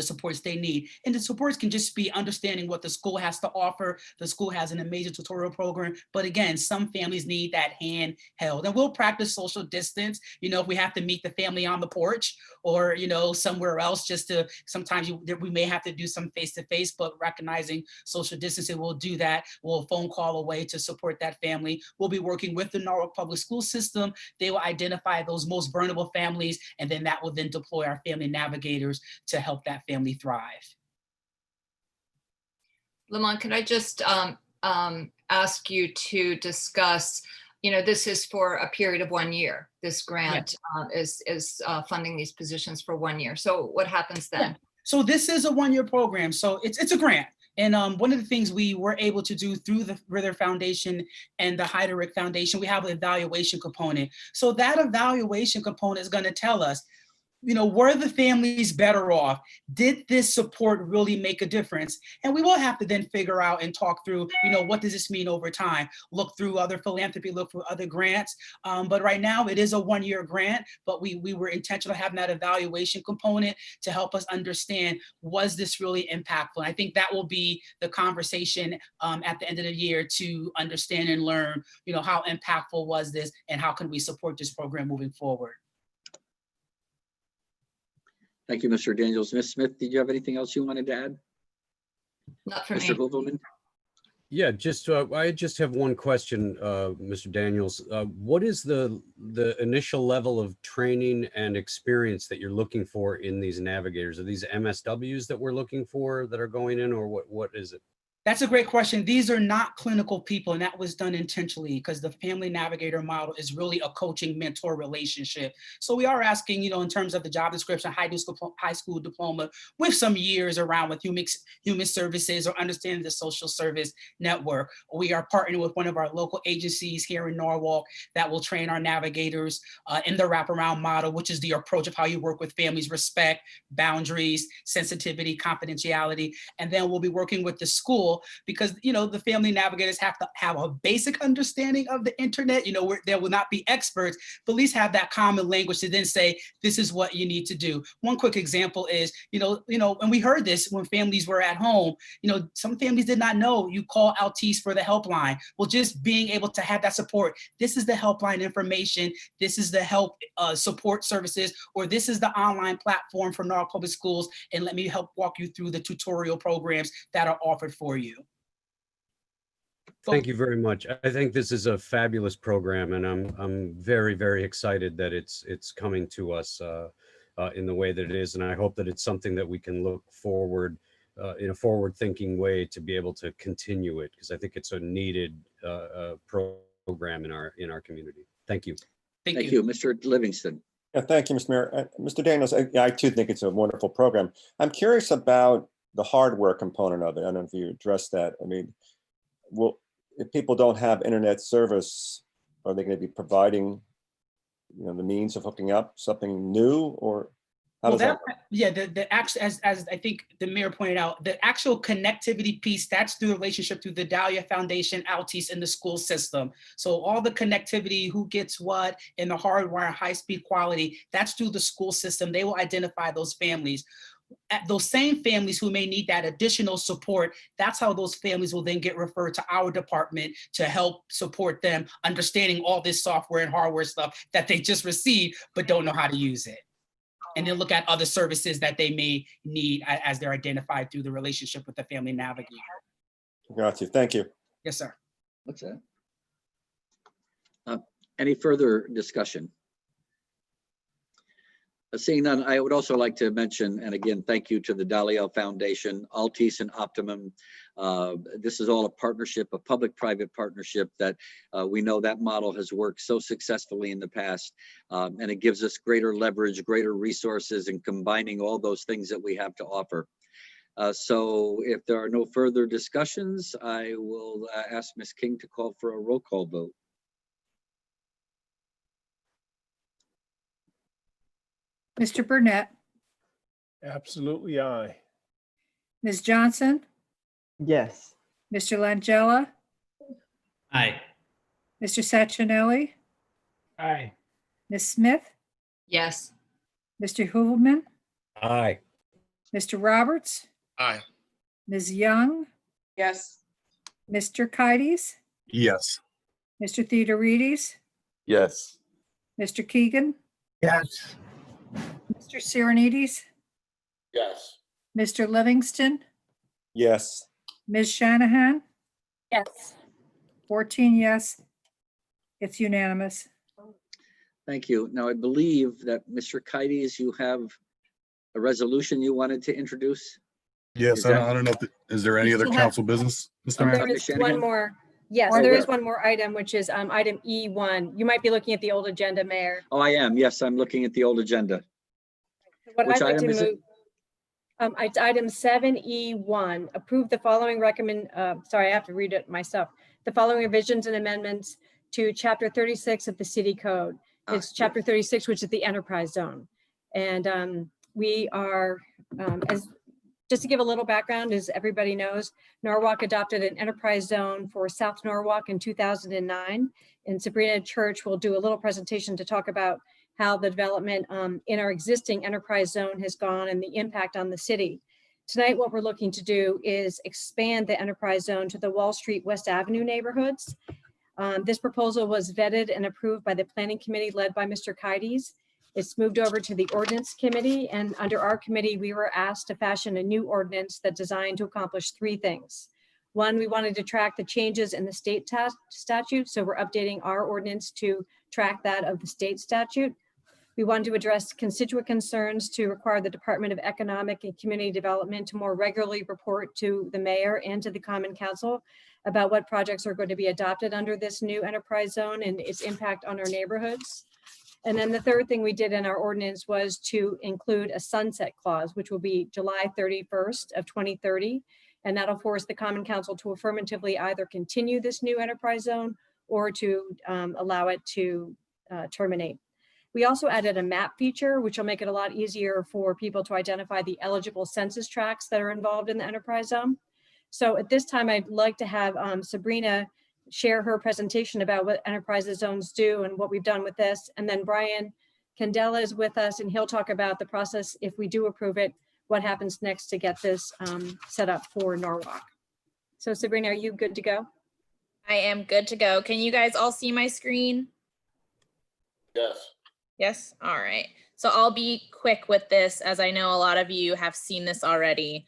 supports they need. And the supports can just be understanding what the school has to offer. The school has an amazing tutorial program, but again, some families need that hand held. And we'll practice social distance. You know, if we have to meet the family on the porch or, you know, somewhere else, just to, sometimes we may have to do some face-to-face, but recognizing social distancing, we'll do that. We'll phone call away to support that family. We'll be working with the Norwalk Public School System. They will identify those most vulnerable families, and then that will then deploy our family navigators to help that family thrive. Lamont, could I just ask you to discuss, you know, this is for a period of 1 year. This grant is funding these positions for 1 year. So what happens then? Yeah. So this is a 1-year program. So it's a grant. And one of the things we were able to do through the Ritter Foundation and the Heiderich Foundation, we have an evaluation component. So that evaluation component is going to tell us, were the families better off? Did this support really make a difference? And we will have to then figure out and talk through, what does this mean over time? Look through other philanthropy, look through other grants. But right now it is a 1-year grant, but we were intentional having that evaluation component to help us understand, was this really impactful? And I think that will be the conversation at the end of the year to understand and learn, how impactful was this and how can we support this program moving forward? Thank you, Mr. Daniels. Ms. Smith, did you have anything else you wanted to add? Not for Mr. me. Hoovelman? Yeah, I just have one question, Mr. Daniels. What is the initial level of training and experience that you're looking for in these navigators? Are these MSWs that we're looking for that are going in, or what is it? That's a great question. These are not clinical people, and that was done intentionally because the Family Navigator model is really a coaching mentor relationship. So we are asking, in terms of the job description, high school diploma with some years around with human services or understanding the social service network. We are partnering with one of our local agencies here in Norwalk that will train our navigators in the wraparound model, which is the approach of how you work with families: respect, boundaries, sensitivity, confidentiality. And then we'll be working with the school because, the Family Navigators have to have a basic understanding of the internet. There will not be experts, but at least have that common language to then say, this is what you need to do. One quick example is, and we heard this when families were at home, some families did not know you call Altice for the helpline. Well, just being able to have that support. This is the helpline information. This is the help support services, or this is the online platform for Norwalk Public Schools. And let me help walk you through the tutorial programs that are offered for you. Thank you very much. I think this is a fabulous program, and I'm very, very excited that it's coming to us in the way that it is. And I hope that it's something that we can look forward in a forward-thinking way to be able to continue it, because I think it's a needed program in our community. Thank you. Thank you, Mr. Livingston. Yeah, thank you, Mr. Mayor. Mr. Daniels, I too think it's a wonderful program. I'm curious about the hardware component of it. I don't know if you addressed that. I mean, if people don't have internet service, are they going to be providing, the means of hooking up something new, or how does that work? Yeah, the actual, as I think the mayor pointed out, the actual connectivity piece, that's through the relationship through the Dahlia Foundation, Altice, and the school system. So all the connectivity, who gets what, and the hardwire, high-speed quality, that's through the school system. They will identify those families. Those same families who may need that additional support, that's how those families will then get referred to our department to help support them understanding all this software and hardware stuff that they just received but don't know how to use it. And then look at other services that they may need as they're identified through the relationship with the Family Navigator. Got you. Thank you. Yes, sir. What's that? Any further discussion? Seeing none, I would also like to mention, and again, thank you to the Dahlia Foundation, Altice, and Optimum. This is all a partnership, a public-private partnership that we know that model has worked so successfully in the past, and it gives us greater leverage, greater resources, and combining all those things that we have to offer. So if there are no further discussions, I will ask Ms. King to call for a roll call vote. Mr. Burnett, Absolutely aye. Ms. Johnson, Yes. Mr. Langella, Aye. Mr. Sacchinelli, Aye. Ms. Smith, Yes. Mr. Hoovelman, Aye. Mr. Roberts, Aye. Ms. Young, Yes. Mr. Kites, Yes. Mr. Theodorides, Yes. Mr. Keegan, Yes. Mr. Sirenides, Yes. Mr. Livingston, Yes. Ms. Shanahan, Yes. 14 yes. It's unanimous. Thank you. Now, I believe that Mr. Kites, you have a resolution you wanted to introduce? Yes, Is I that- don't know. Is there any We other still have- council business, Mr. Okay. Mayor? There Ms. is Shanahan? one more. Yes, Oh, there where? is one more item, which is item E1. You might be looking at the old agenda, Mayor. Oh, I am. Yes, I'm looking at the old agenda. What Which I'd like item to is it? move, it's item 7E1, approve the following sorry, I have to read it myself. The following revisions and amendments to chapter 36 of the city code. It's chapter 36, which is the enterprise zone. And we are, just to give a little background, as everybody knows, Norwalk adopted an enterprise zone for South Norwalk in 2009. And Sabrina Church will do a little presentation to talk about how the development in our existing enterprise zone has gone and the impact on the city. Tonight, what we're looking to do is expand the enterprise zone to the Wall Street West Avenue neighborhoods. This proposal was vetted and approved by the Planning Committee led by Mr. Kides. It's moved over to the Ordinance Committee, and under our committee, we were asked to fashion a new ordinance that's designed to accomplish three things. One, we wanted to track the changes in the state statute, so we're updating our ordinance to track that of the state statute. We wanted to address constituent concerns to require the Department of Economic and Community Development to more regularly report to the mayor and to the Common Council about what projects are going to be adopted under this new enterprise zone and its impact on our neighborhoods. And then the third thing we did in our ordinance was to include a sunset clause, which will be July 31st of 2030. And that'll force the Common Council to affirmatively either continue this new enterprise zone or to allow it to terminate. We also added a map feature, which will make it a lot easier for people to identify the eligible census tracts that are involved in the enterprise zone. So at this time, I'd like to have Sabrina share her presentation about what enterprise zones do and what we've done with this. And then Brian Candela is with us and he'll talk about the process if we do approve it, what happens next to get this set up for Norwalk. So Sabrina, are you good to go? I am good to go. Can you guys all see my screen? Yes. Yes, all right. So I'll be quick with this as I know a lot of you have seen this already.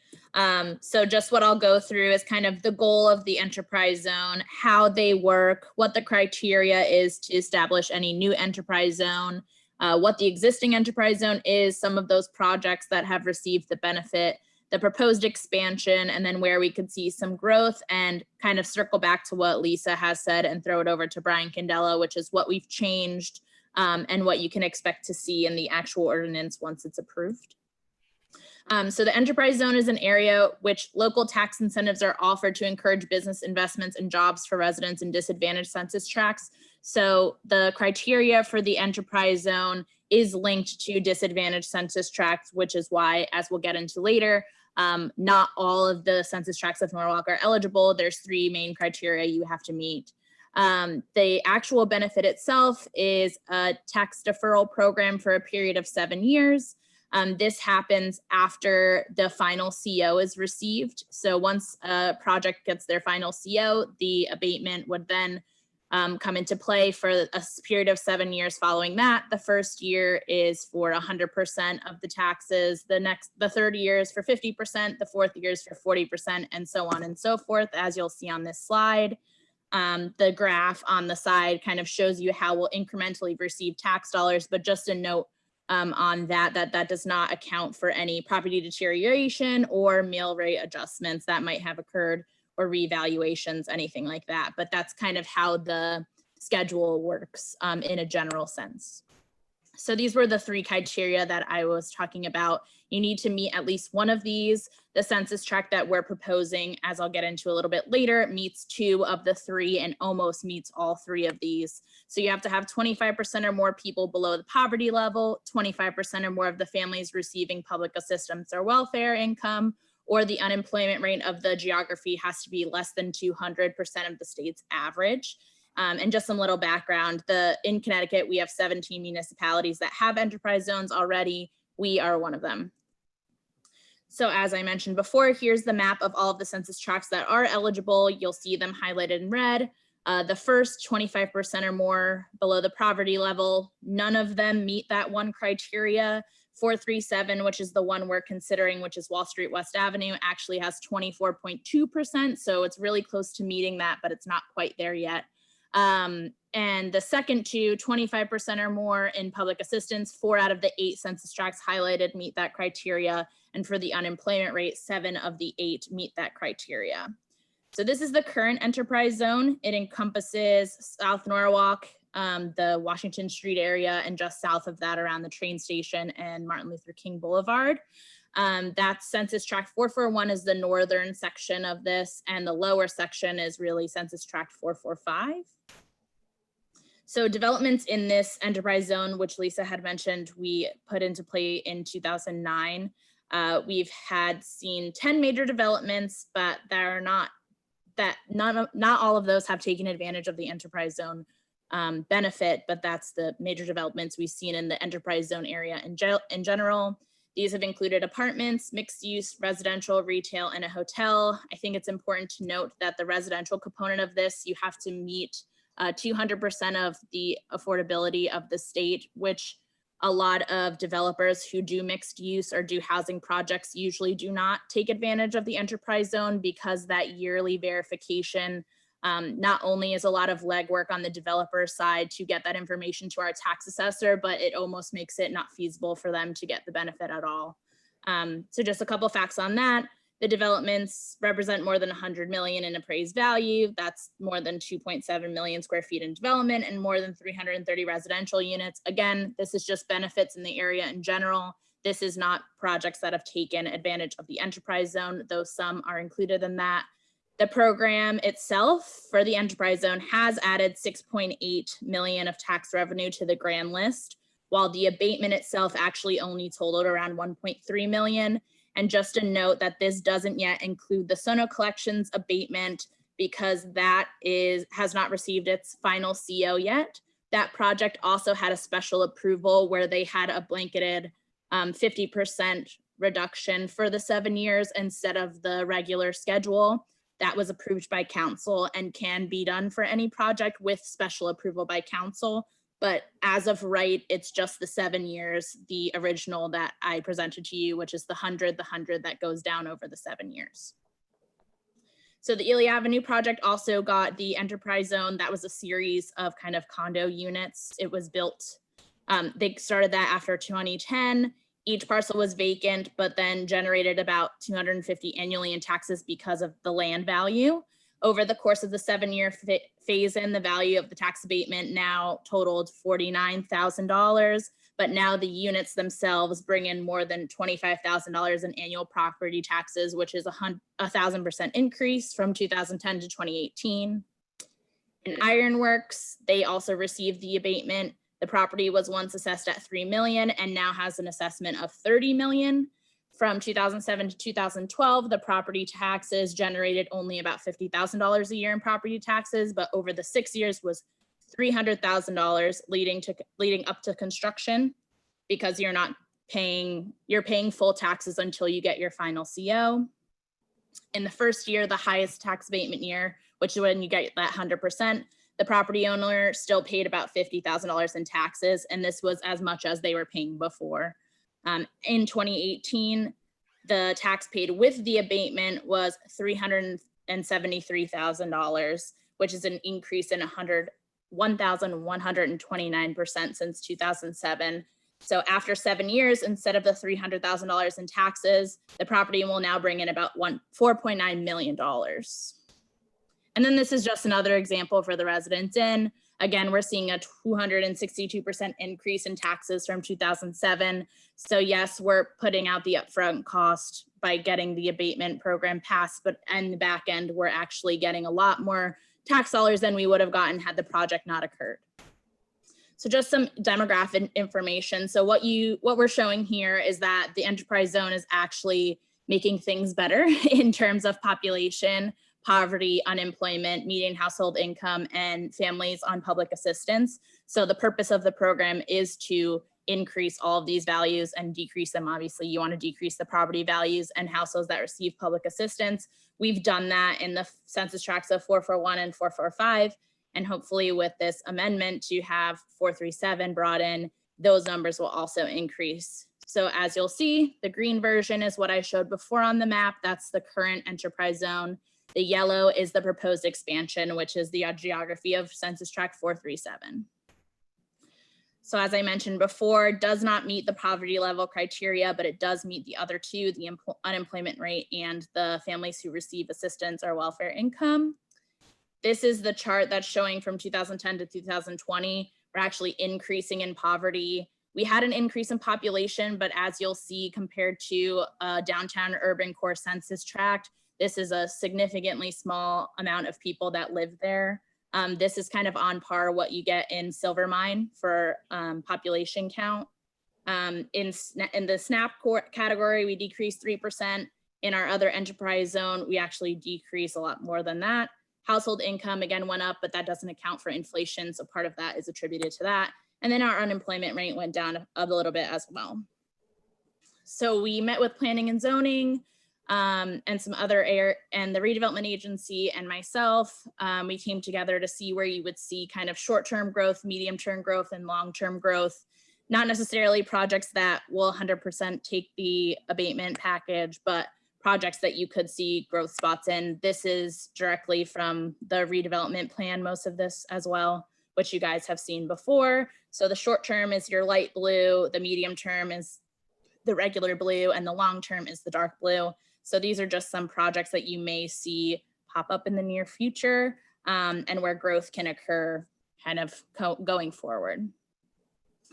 So just what I'll go through is kind of the goal of the enterprise zone, how they work, what the criteria is to establish any new enterprise zone, what the existing enterprise zone is, some of those projects that have received the benefit, the proposed expansion, and then where we could see some growth and kind of circle back to what Lisa has said and throw it over to Brian Candela, which is what we've changed and what you can expect to see in the actual ordinance once it's approved. So the enterprise zone is an area which local tax incentives are offered to encourage business investments and jobs for residents in disadvantaged census tracts. So the criteria for the enterprise zone is linked to disadvantaged census tracts, which is why, as we'll get into later, not all of the census tracts of Norwalk are eligible. There's three main criteria you have to meet. The actual benefit itself is a tax deferral program for a period of 7 years. This happens after the final CO is received. So once a project gets their final CO, the abatement would then come into play for a period of 7 years following that. The first year is for 100% of the taxes. The third year is for 50%, the fourth year is for 40%, and so on and so forth, as you'll see on this slide. The graph on the side kind of shows you how we'll incrementally receive tax dollars, but just a note on that does not account for any property deterioration or mill rate adjustments that might have occurred or revaluations, anything like that. But that's kind of how the schedule works in a general sense. So these were the three criteria that I was talking about. You need to meet at least one of these. The census tract that we're proposing, as I'll get into a little bit later, meets 2 of the 3 and almost meets all 3 of these. So you have to have 25% or more people below the poverty level, 25% or more of the families receiving public assistance or welfare income, or the unemployment rate of the geography has to be less than 200% of the state's average. And just some little background, in Connecticut, we have 17 municipalities that have enterprise zones already. We are one of them. So as I mentioned before, here's the map of all of the census tracts that are eligible. You'll see them highlighted in red. The first 25% or more below the poverty level, none of them meet that one criteria. 437, which is the one we're considering, which is Wall Street West Avenue, actually has 24.2%. So it's really close to meeting that, but it's not quite there yet. And the second 2, 25% or more in public assistance, 4 out of the 8 census tracts highlighted meet that criteria. And for the unemployment rate, 7 of the 8 meet that criteria. So this is the current enterprise zone. It encompasses South Norwalk, the Washington Street area, and just south of that around the train station and Martin Luther King Boulevard. That census tract 441 is the northern section of this, and the lower section is really census tract 445. So developments in this enterprise zone, which Lisa had mentioned, we put into play in 2009. We've seen 10 major developments, but not all of those have taken advantage of the enterprise zone benefit, but that's the major developments we've seen in the enterprise zone area in general. These have included apartments, mixed use, residential, retail, and a hotel. I think it's important to note that the residential component of this, you have to meet 200% of the affordability of the state, which a lot of developers who do mixed use or do housing projects usually do not take advantage of the enterprise zone, because that yearly verification not only is a lot of legwork on the developer side to get that information to our tax assessor, but it almost makes it not feasible for them to get the benefit at all. So just a couple facts on that. The developments represent more than 100 million in appraised value. That's more than 2.7 million square feet in development and more than 330 residential units. Again, this is just benefits in the area in general. This is not projects that have taken advantage of the enterprise zone, though some are included in that. The program itself for the enterprise zone has added 6.8 million of tax revenue to the grand list, while the abatement itself actually only totaled around 1.3 million. And just a note that this doesn't yet include the Sono Collections abatement, because that has not received its final CO yet. That project also had a special approval where they had a blanketed 50% reduction for the 7 years instead of the regular schedule. That was approved by council and can be done for any project with special approval by council. But as of right, it's just the 7 years, the original that I presented to you, which is the 100 that goes down over the 7 years. So the Ely Avenue project also got the enterprise zone. That was a series of kind of condo units. It was built, they started that after 2010. Each parcel was vacant, but then generated about 250 annually in taxes because of the land value. Over the course of the 7-year phase in, the value of the tax abatement now totaled $49,000, but now the units themselves bring in more than $25,000 in annual property taxes, which is a 1,000% increase from 2010 to 2018. In Ironworks, they also received the abatement. The property was once assessed at 3 million and now has an assessment of 30 million. From 2007 to 2012, the property taxes generated only about $50,000 a year in property taxes, but over the 6 years was $300,000 leading up to construction, because you're paying full taxes until you get your final CO. In the first year, the highest tax abatement year, which is when you get that 100%, the property owner still paid about $50,000 in taxes, and this was as much as they were paying before. In 2018, the tax paid with the abatement was $373,000, which is an increase in 1,129% since 2007. So after 7 years, instead of the $300,000 in taxes, the property will now bring in about $4.9 million. And then this is just another example for the residents in. Again, we're seeing a 262% increase in taxes from 2007. So yes, we're putting out the upfront cost by getting the abatement program passed, but in the back end, we're actually getting a lot more tax dollars than we would have gotten had the project not occurred. So just some demographic information. So what we're showing here is that the enterprise zone is actually making things better in terms of population, poverty, unemployment, median household income, and families on public assistance. So the purpose of the program is to increase all of these values and decrease them. Obviously, you want to decrease the poverty values and households that receive public assistance. We've done that in the census tracts of 441 and 445. And hopefully with this amendment to have 437 brought in, those numbers will also increase. So as you'll see, the green version is what I showed before on the map. That's the current enterprise zone. The yellow is the proposed expansion, which is the geography of census tract 437. So as I mentioned before, does not meet the poverty level criteria, but it does meet the other two, the unemployment rate and the families who receive assistance or welfare income. This is the chart that's showing from 2010 to 2020. We're actually increasing in poverty. We had an increase in population, but as you'll see, compared to a downtown urban core census tract, this is a significantly small amount of people that live there. This is kind of on par what you get in Silvermine for population count. In the SNAP category, we decreased 3%. In our other enterprise zone, we actually decrease a lot more than that. Household income again went up, but that doesn't account for inflation. So part of that is attributed to that. And then our unemployment rate went down a little bit as well. So we met with planning and zoning and some other and the redevelopment agency and myself. We came together to see where you would see kind of short-term growth, medium-term growth, and long-term growth. Not necessarily projects that will 100% take the abatement package, but projects that you could see growth spots in. This is directly from the redevelopment plan, most of this as well, which you guys have seen before. So the short term is your light blue, the medium term is the regular blue, and the long term is the dark blue. So these are just some projects that you may see pop up in the near future and where growth can occur kind of going forward.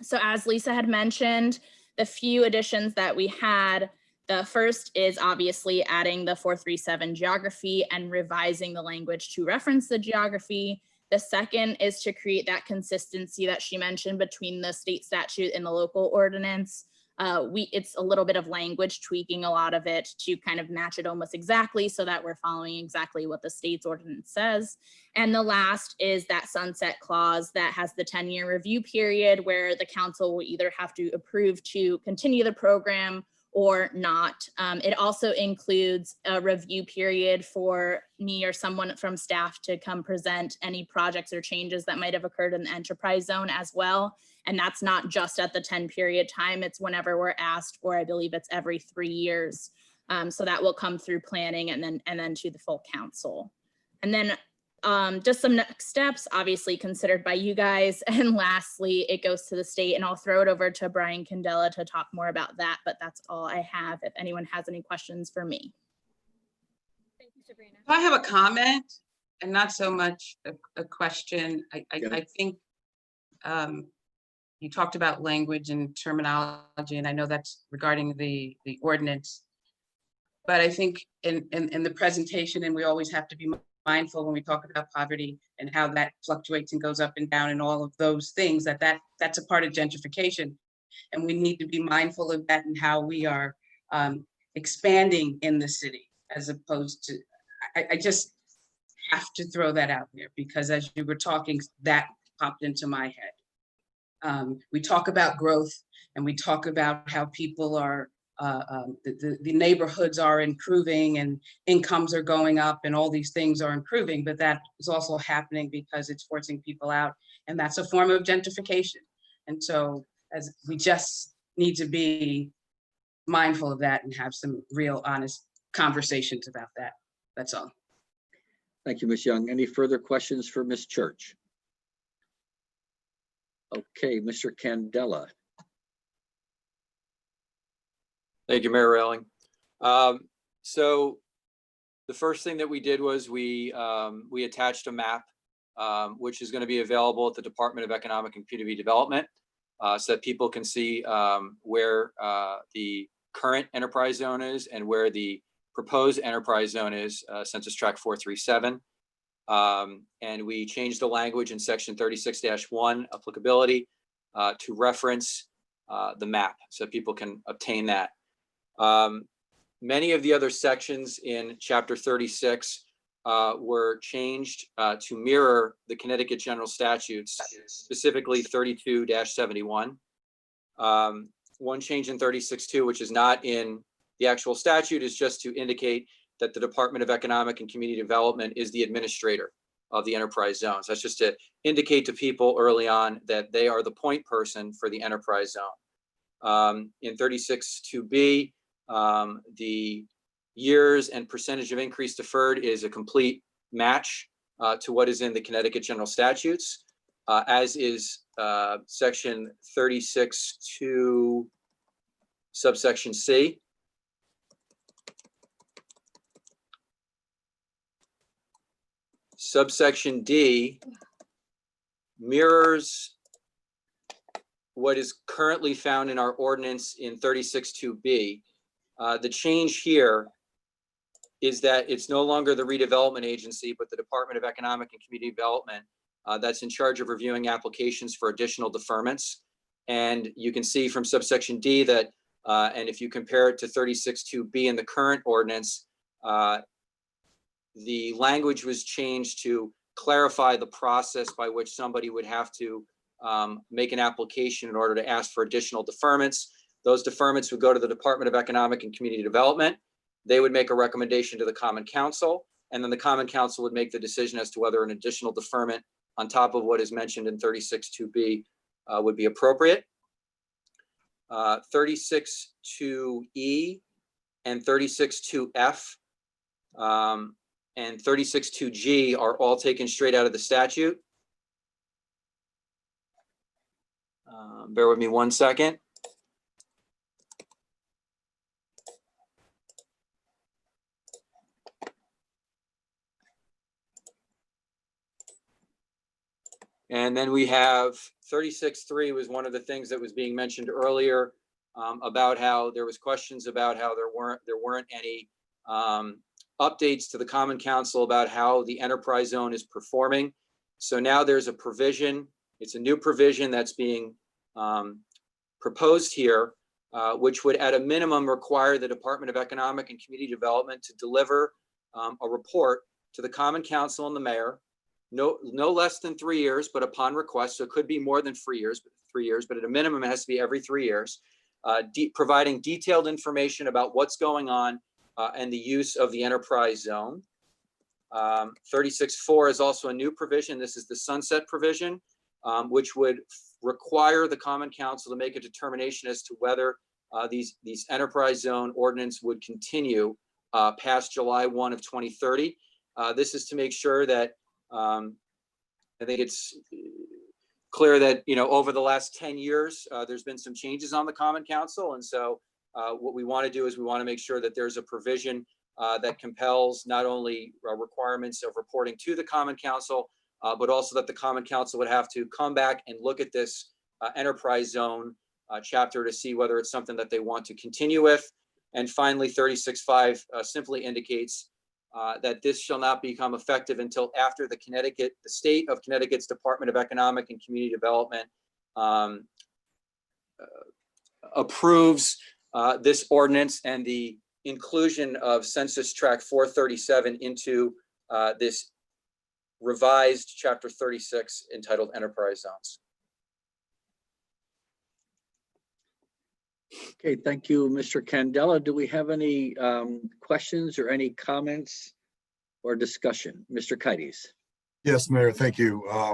So as Lisa had mentioned, the few additions that we had, the first is obviously adding the 437 geography and revising the language to reference the geography. The second is to create that consistency that she mentioned between the state statute and the local ordinance. It's a little bit of language, tweaking a lot of it to kind of match it almost exactly so that we're following exactly what the state's ordinance says. And the last is that sunset clause that has the 10-year review period where the council will either have to approve to continue the program or not. It also includes a review period for me or someone from staff to come present any projects or changes that might have occurred in the enterprise zone as well. And that's not just at the 10-period time, it's whenever we're asked, or I believe it's every 3 years. So that will come through planning and then to the full council. And then just some next steps, obviously considered by you guys. And lastly, it goes to the state, and I'll throw it over to Brian Candela to talk more about that, but that's all I have. If anyone has any questions for me. Thank you, Sabrina. I have a comment and not so much a question. I think you talked about language and terminology, and I know that's regarding the ordinance. But I think in the presentation, and we always have to be mindful when we talk about poverty and how that fluctuates and goes up and down and all of those things, that's a part of gentrification. And we need to be mindful of that and how we are expanding in the city, as opposed to, I just have to throw that out there because as you were talking, that popped into my head. We talk about growth and we talk about how people are, the neighborhoods are improving and incomes are going up and all these things are improving, but that is also happening because it's forcing people out, and that's a form of gentrification. And so as we just need to be mindful of that and have some real honest conversations about that. That's all. Thank you, Ms. Young. Any further questions for Ms. Church? Okay, Mr. Candela. Thank you, Mayor Railing. So the first thing that we did was we attached a map, which is going to be available at the Department of Economic and Community Development, so that people can see where the current enterprise zone is and where the proposed enterprise zone is, Census Tract 437. And we changed the language in section 36-1 applicability to reference the map so people can obtain that. Many of the other sections in chapter 36 were changed to mirror the Connecticut general statutes, specifically 32-71. One change in 36-2, which is not in the actual statute, is just to indicate that the Department of Economic and Community Development is the administrator of the enterprise zones. That's just to indicate to people early on that they are the point person for the enterprise zone. In 36-2B, the years and percentage of increase deferred is a complete match to what is in the Connecticut general statutes, as is section 36-2 subsection C. Subsection D mirrors what is currently found in our ordinance in 36-2B. The change here is that it's no longer the redevelopment agency, but the Department of Economic and Community Development that's in charge of reviewing applications for additional deferments. And you can see from subsection D that, and if you compare it to 36.2B in the current ordinance, the language was changed to clarify the process by which somebody would have to make an application in order to ask for additional deferments. Those deferments would go to the Department of Economic and Community Development. They would make a recommendation to the Common Council, and then the Common Council would make the decision as to whether an additional deferment on top of what is mentioned in 36.2B would be appropriate. 36.2E and 36.2F and 36.2G are all taken straight out of the statute. Bear with me one second. And then we have 36.3 was one of the things that was being mentioned earlier about how there was questions about how there weren't any updates to the Common Council about how the enterprise zone is performing. So now there's a provision. It's a new provision that's being proposed here, which would at a minimum require the Department of Economic and Community Development to deliver a report to the Common Council and the mayor, no less than 3 years, but upon request. So it could be more than 3 years, but at a minimum, it has to be every 3 years, providing detailed information about what's going on and the use of the enterprise zone. 36.4 is also a new provision. This is the sunset provision, which would require the Common Council to make a determination as to whether these enterprise zone ordinance would continue past July 1 of 2030. This is to make sure that I think it's clear that, over the last 10 years, there's been some changes on the Common Council. And so what we want to do is we want to make sure that there's a provision that compels not only requirements of reporting to the Common Council, but also that the Common Council would have to come back and look at this enterprise zone chapter to see whether it's something that they want to continue with. And finally, 36.5 simply indicates that this shall not become effective until after the state of Connecticut's Department of Economic and Community Development approves this ordinance and the inclusion of Census Tract 437 into this revised Chapter 36 entitled Enterprise Zones. Okay, thank you, Mr. Candela. Do we have any questions or any comments or discussion? Mr. Kites. Yes, Mayor, thank you. I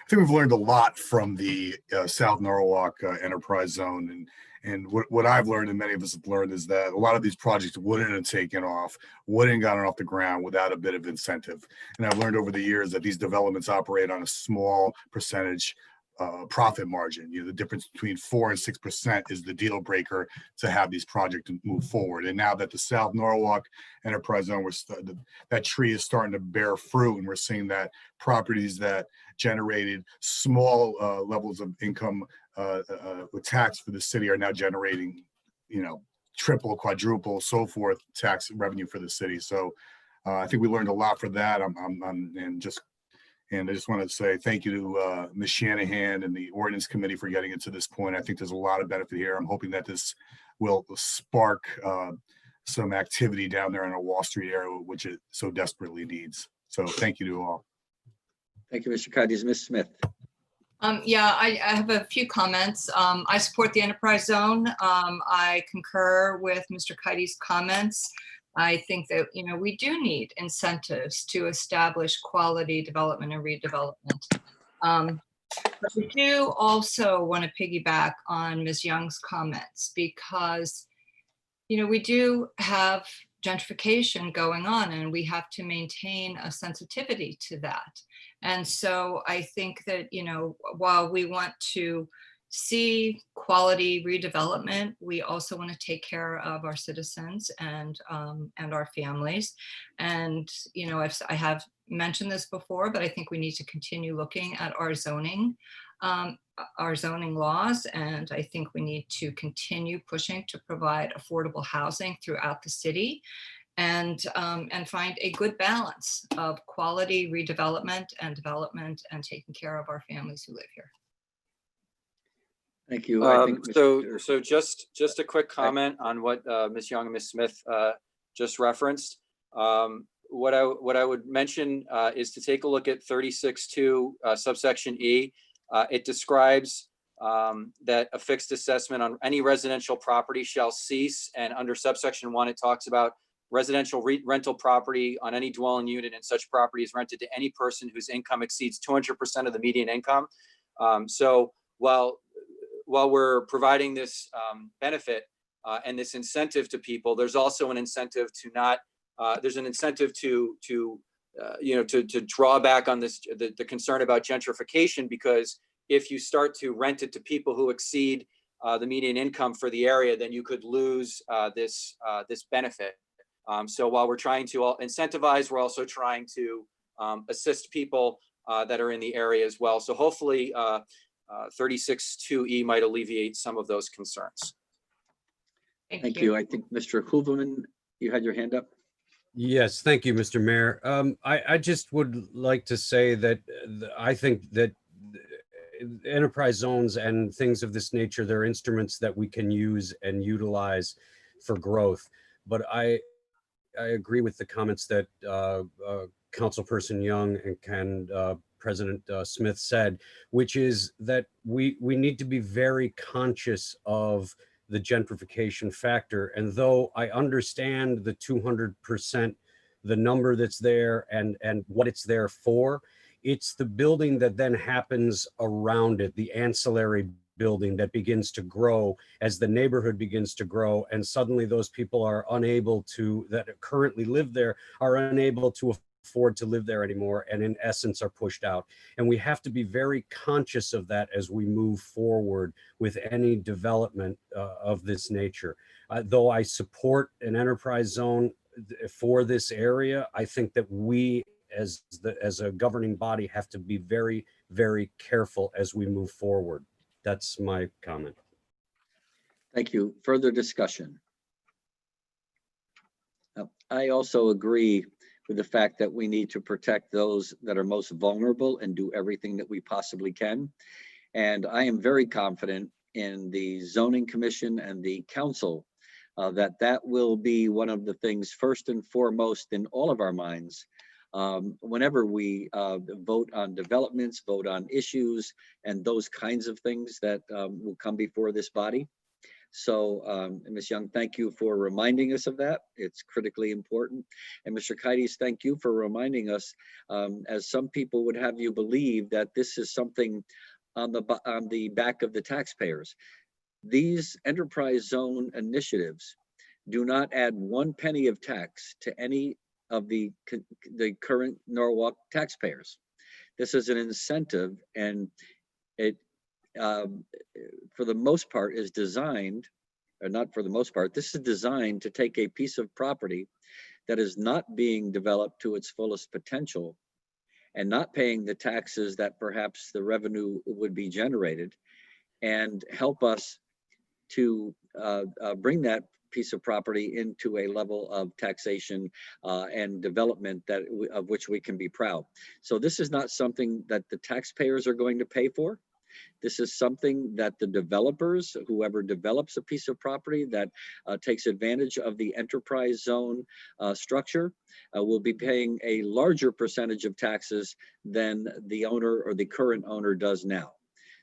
think we've learned a lot from the South Norwalk Enterprise Zone. And what I've learned, and many of us have learned, is that a lot of these projects wouldn't have taken off, wouldn't have gotten off the ground without a bit of incentive. And I've learned over the years that these developments operate on a small percentage profit margin. The difference between 4 and 6% is the deal breaker to have these projects move forward. And now that the South Norwalk Enterprise Zone, that tree is starting to bear fruit, and we're seeing that properties that generated small levels of income with tax for the city are now generating, triple, quadruple, so forth tax revenue for the city. So I think we learned a lot for that. And I just want to say thank you to Ms. Shanahan and the Ordinance Committee for getting it to this point. I think there's a lot of benefit here. I'm hoping that this will spark some activity down there in the Wall Street area, which it so desperately needs. So thank you to all. Thank you, Mr. Kites. Ms. Smith. Yeah, I have a few comments. I support the enterprise zone. I concur with Mr. Kites' comments. I think that, we do need incentives to establish quality development and redevelopment. But we do also want to piggyback on Ms. Young's comments because, we do have gentrification going on and we have to maintain a sensitivity to that. And so I think that, while we want to see quality redevelopment, we also want to take care of our citizens and our families. And, I have mentioned this before, but I think we need to continue looking at our zoning laws. And I think we need to continue pushing to provide affordable housing throughout the city. and find a good balance of quality redevelopment and development and taking care of our families who live here. Thank you. I think So just a quick comment on what Ms. Young and Ms. Smith just referenced. What I would mention is to take a look at 36.2 subsection E. It describes that a fixed assessment on any residential property shall cease. And under subsection 1, it talks about residential rental property on any dwelling unit and such property is rented to any person whose income exceeds 200% of the median income. So while we're providing this benefit and this incentive to people, there's also an incentive to not, there's an incentive to draw back on this, the concern about gentrification, because if you start to rent it to people who exceed the median income for the area, then you could lose this benefit. So while we're trying to incentivize, we're also trying to assist people that are in the area as well. So hopefully 36.2E might alleviate some of those concerns. Thank you. I think Mr. Hooverman, you had your hand up. Yes, thank you, Mr. Mayor. I just would like to say that I think that enterprise zones and things of this nature, they're instruments that we can use and utilize for growth. But I agree with the comments that Councilperson Young and President Smith said, which is that we need to be very conscious of the gentrification factor. And though I understand the 200%, the number that's there and what it's there for, it's the building that then happens around it, the ancillary building that begins to grow as the neighborhood begins to grow. And suddenly those people are unable to, that currently live there, are unable to afford to live there anymore, and in essence are pushed out. And we have to be very conscious of that as we move forward with any development of this nature. Though I support an enterprise zone for this area, I think that we as a governing body have to be very, very careful as we move forward. That's my comment. Thank you. Further discussion? I also agree with the fact that we need to protect those that are most vulnerable and do everything that we possibly can. And I am very confident in the Zoning Commission and the Council that will be one of the things first and foremost in all of our minds whenever we vote on developments, vote on issues, and those kinds of things that will come before this body. So Ms. Young, thank you for reminding us of that. It's critically important. And Mr. Keides, thank you for reminding us, as some people would have you believe that this is something on the back of the taxpayers. These enterprise zone initiatives do not add 1 penny of tax to any of the current Norwalk taxpayers. This is an incentive, and it for the most part is designed, or not for the most part, this is designed to take a piece of property that is not being developed to its fullest potential and not paying the taxes that perhaps the revenue would be generated, and help us to bring that piece of property into a level of taxation and development of which we can be proud. So this is not something that the taxpayers are going to pay for. This is something that the developers, whoever develops a piece of property that takes advantage of the enterprise zone structure, will be paying a larger percentage of taxes than the owner or the current owner does now.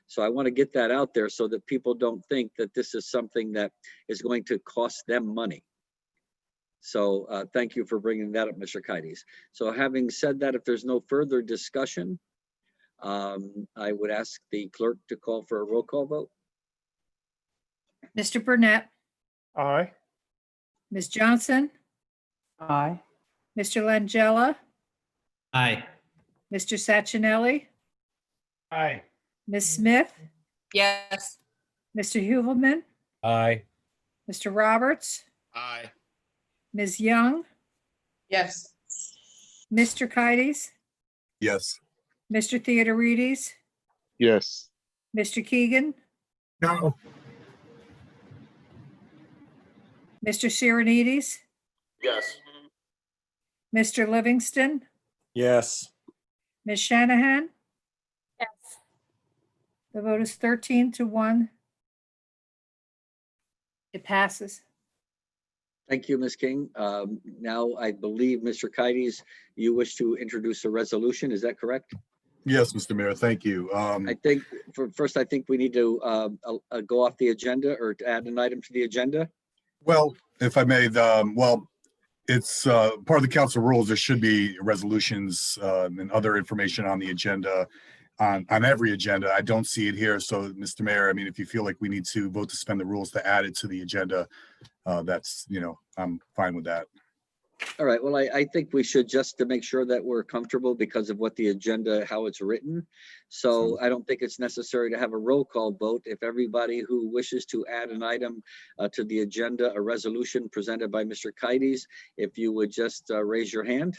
So I want to get that out there so that people don't think that this is something that is going to cost them money. So thank you for bringing that up, Mr. Keides. So having said that, if there's no further discussion, I would ask the clerk to call for a roll call vote. Mr. Burnett, Aye. Ms. Johnson, Aye. Mr. Langella, Aye. Mr. Sachinelli, Aye. Ms. Smith, Yes. Mr. Hooverman, Aye. Mr. Roberts, Aye. Ms. Young, Yes. Mr. Keides, Yes. Mr. Theodorides, Yes. Mr. Keegan, No. Mr. Sirenides, Yes. Mr. Livingston, Yes. Ms. Shanahan. Yes. The vote is 13-1. It passes. Thank you, Ms. King. Now, I believe, Mr. Kides, you wish to introduce a resolution. Is that correct? Yes, Mr. Mayor, thank you. I think, first, I think we need to go off the agenda or to add an item to the agenda. Well, if I may, it's part of the council rules. There should be resolutions and other information on the agenda, on every agenda. I don't see it here. So, Mr. Mayor, I mean, if you feel like we need to vote to suspend the rules to add it to the agenda, that's, I'm fine with that. All right, well, I think we should, just to make sure that we're comfortable because of what the agenda, how it's written. So I don't think it's necessary to have a roll call vote. If everybody who wishes to add an item to the agenda, a resolution presented by Mr. Kides, if you would just raise your hand.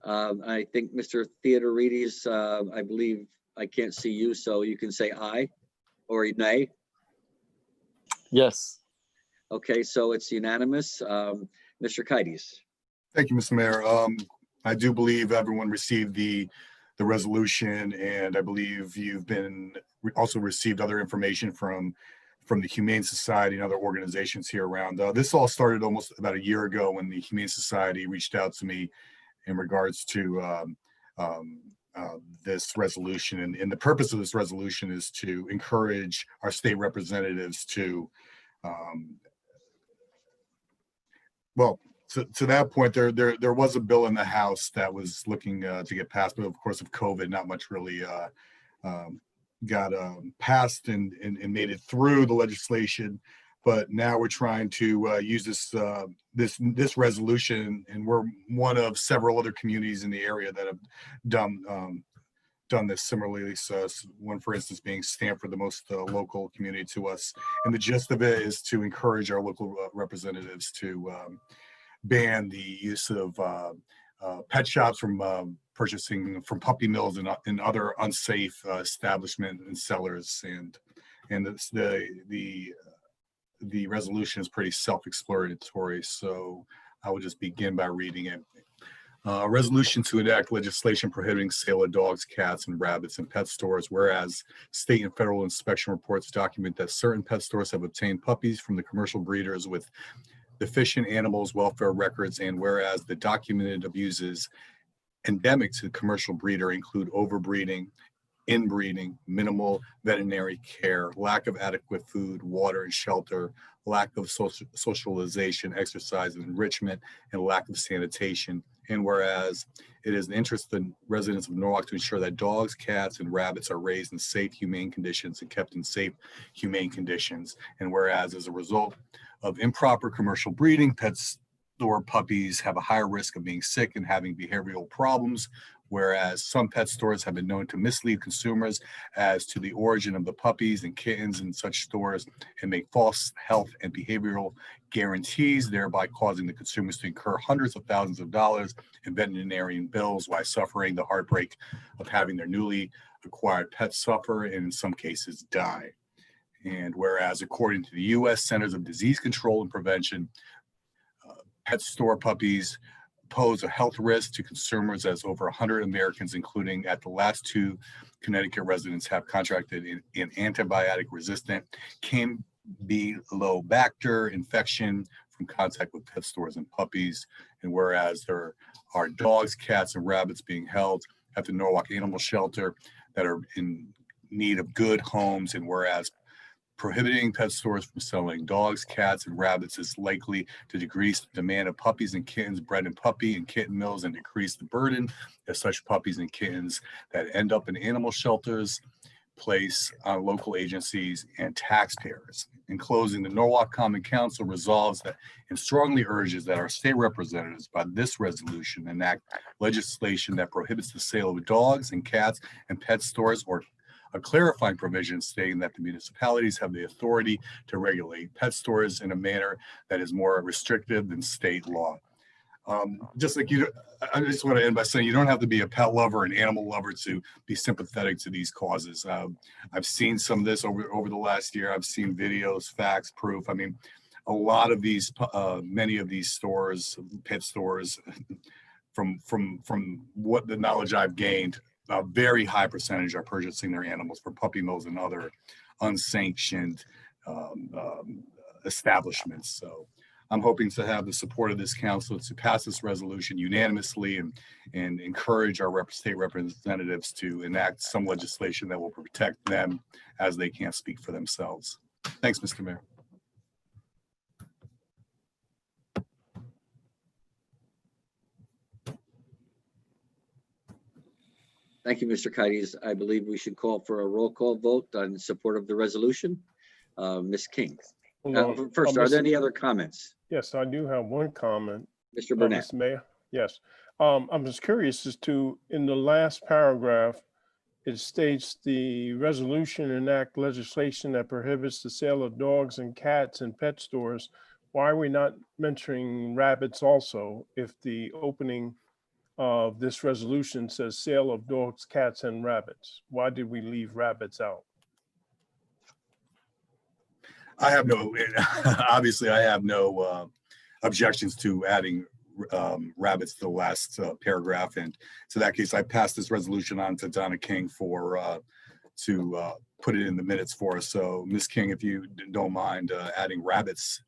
I think Mr. Theodorides, I believe I can't see you, so you can say aye or nay. Yes. Okay, so it's unanimous. Mr. Kides. Thank you, Mr. Mayor. I do believe everyone received the resolution, and I believe you've also received other information from the Humane Society and other organizations here around. This all started almost about a year ago when the Humane Society reached out to me in regards to this resolution. And the purpose of this resolution is to encourage our state representatives to well, to that point, there was a bill in the House that was looking to get passed, but of course of COVID, not much really got passed and made it through the legislation. But now we're trying to use this resolution, and we're one of several other communities in the area that have done this similarly. So one, for instance, being Stanford, the most local community to us. And the gist of it is to encourage our local representatives to ban the use of pet shops from purchasing from puppy mills and other unsafe establishment and sellers. And the resolution is pretty self-explanatory. So I will just begin by reading it. A resolution to enact legislation prohibiting sale of dogs, cats, and rabbits in pet stores, whereas state and federal inspection reports document that certain pet stores have obtained puppies from the commercial breeders with deficient animals welfare records, and whereas the documented abuses endemic to the commercial breeder include overbreeding, inbreeding, minimal veterinary care, lack of adequate food, water, and shelter, lack of socialization, exercise, and enrichment, and lack of sanitation. And whereas it is the interest of the residents of Norwalk to ensure that dogs, cats, and rabbits are raised in safe, humane conditions and kept in safe, humane conditions. And whereas as a result of improper commercial breeding, pet store puppies have a higher risk of being sick and having behavioral problems, whereas some pet stores have been known to mislead consumers as to the origin of the puppies and kittens in such stores and make false health and behavioral guarantees, thereby causing the consumers to incur hundreds of thousands of dollars in veterinarian bills while suffering the heartbreak of having their newly acquired pets suffer and in some cases die. And whereas according to the U.S. Centers of Disease Control and Prevention, pet store puppies pose a health risk to consumers, as over 100 Americans, including at the last 2 Connecticut residents, have contracted an antibiotic-resistant Campylobacter infection from contact with pet stores and puppies. And whereas there are dogs, cats, and rabbits being held at the Norwalk Animal Shelter that are in need of good homes, and whereas prohibiting pet stores from selling dogs, cats, and rabbits is likely to decrease the demand of puppies and kittens bred in puppy and kitten mills and decrease the burden of such puppies and kittens that end up in animal shelters place on local agencies and taxpayers. In closing, the Norwalk Common Council resolves that and strongly urges that our state representatives by this resolution enact legislation that prohibits the sale of dogs and cats and pet stores, or a clarifying provision stating that the municipalities have the authority to regulate pet stores in a manner that is more restrictive than state law. Just like I just want to end by saying you don't have to be a pet lover, an animal lover to be sympathetic to these causes. I've seen some of this over the last year. I've seen videos, facts, proof. I mean, a lot of these, many of these stores, pet stores, from what the knowledge I've gained, a very high percentage are purchasing their animals for puppy mills and other unsanctioned establishments. So I'm hoping to have the support of this council to pass this resolution unanimously and encourage our state representatives to enact some legislation that will protect them as they can't speak for themselves. Thanks, Mr. Mayor. Thank you, Mr. Kites. I believe we should call for a roll call vote on support of the resolution. Ms. King. First, are there any other comments? Yes, I do have one comment. Mr. Burnett. Mr. Mayor, yes. I'm just curious as to, in the last paragraph, it states the resolution enact legislation that prohibits the sale of dogs and cats in pet stores. Why are we not mentioning rabbits also if the opening of this resolution says sale of dogs, cats, and rabbits? Why did we leave rabbits out? I have no, obviously I have no objections to adding rabbits to the last paragraph. And to that case, I passed this resolution on to Donna King to put it in the minutes for us. So Ms. King, if you don't mind adding rabbits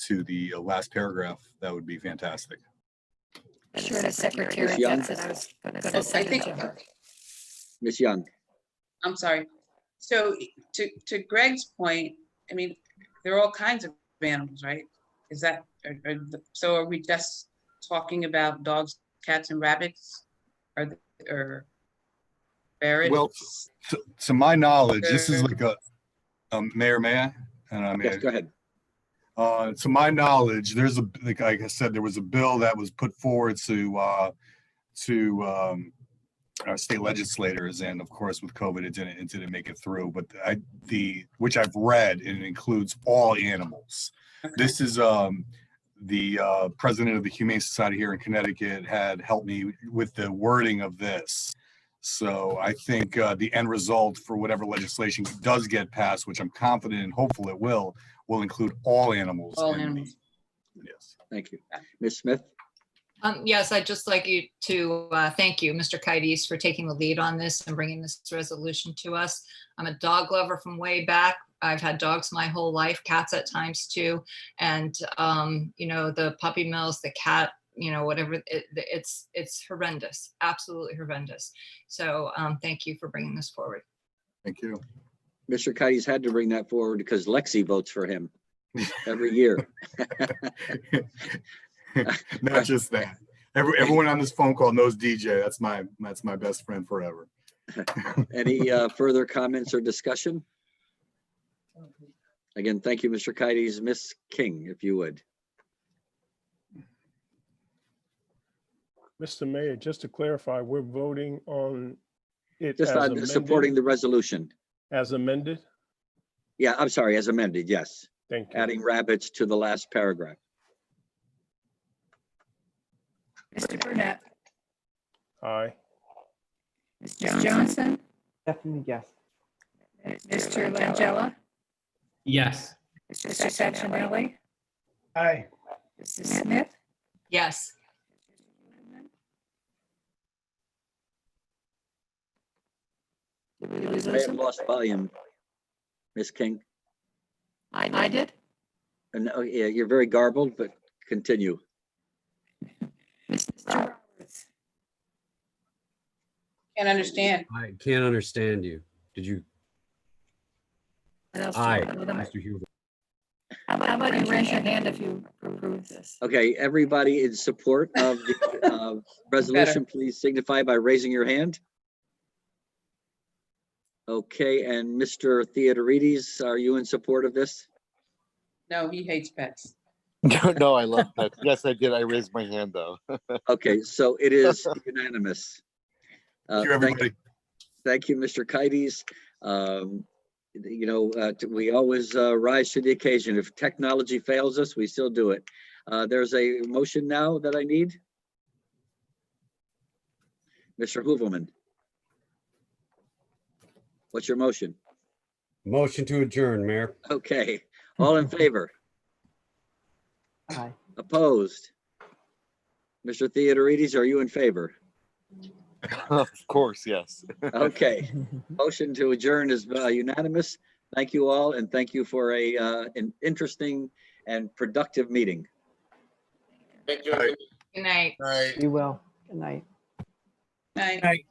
to the last paragraph, that would be fantastic. Sure, the secretary Ms. Young? gets it. I was going to send it to her. Ms. Young. I'm sorry. So to Greg's point, I mean, there are all kinds of animals, right? Is that, so are we just talking about dogs, cats, and rabbits? Or ferrets? Well, to my knowledge, this is like a Mayor, may I? Yes, go ahead. To my knowledge, there's like I said, there was a bill that was put forward to our state legislators, and of course with COVID, it didn't make it through. But which I've read, and it includes all animals. Okay. This is the president of the Humane Society here in Connecticut had helped me with the wording of this. So I think the end result for whatever legislation does get passed, which I'm confident and hopeful it will include all animals. All animals. Yes. Thank you. Ms. Smith? Yes, I'd just like you to thank you, Mr. Kites, for taking the lead on this and bringing this resolution to us. I'm a dog lover from way back. I've had dogs my whole life, cats at times too. And, you know, the puppy mills, the cat, you know, whatever, it's horrendous, absolutely horrendous. So thank you for bringing this forward. Thank you. Mr. Kites had to bring that forward because Lexi votes for him every year. Not just that. Everyone on this phone call knows DJ. That's my best friend forever. Any further comments or discussion? Again, thank you, Mr. Kites. Ms. King, if you would. Mr. Mayor, just to clarify, we're voting on it Just as on amended? supporting the resolution. As amended? Yeah, I'm sorry, as amended, yes. Thank you. Adding rabbits to the last paragraph. Mr. Burnett, Aye. Ms. Johnson, Definitely yes. Mr. Langella, Yes. Mr. Sachinelli, Aye. Mrs. Smith, Yes. did we You lose may have him? lost volume, Ms. King. I did? And oh, yeah, you're very garbled, but continue. Mr. Roberts, Can't understand. I can't understand you. Did you? what else do you Aye, want with them? Mr. Huber. How about you raise your hand if you approve this? Okay, everybody in support of the resolution, please signify by raising your hand. Okay, and Mr. Theodorides, are you in support of this? No, he hates pets. No, I love pets. Yes, I did. I raised my hand though. Okay, so it is unanimous. Thank you, everybody. Thank you, Mr. Kites. You know, we always rise to the occasion. If technology fails us, we still do it. There's a motion now that I need. Mr. Hooverman. What's your motion? Motion to adjourn, Mayor. Okay, all in favor? Aye. Opposed? Mr. Theodorides, are you in favor? Of course, yes. Okay. Motion to adjourn is unanimous. Thank you all, and thank you for an interesting and productive meeting. Thank you. Aye. Good night. Be well. Good night. Night. Right.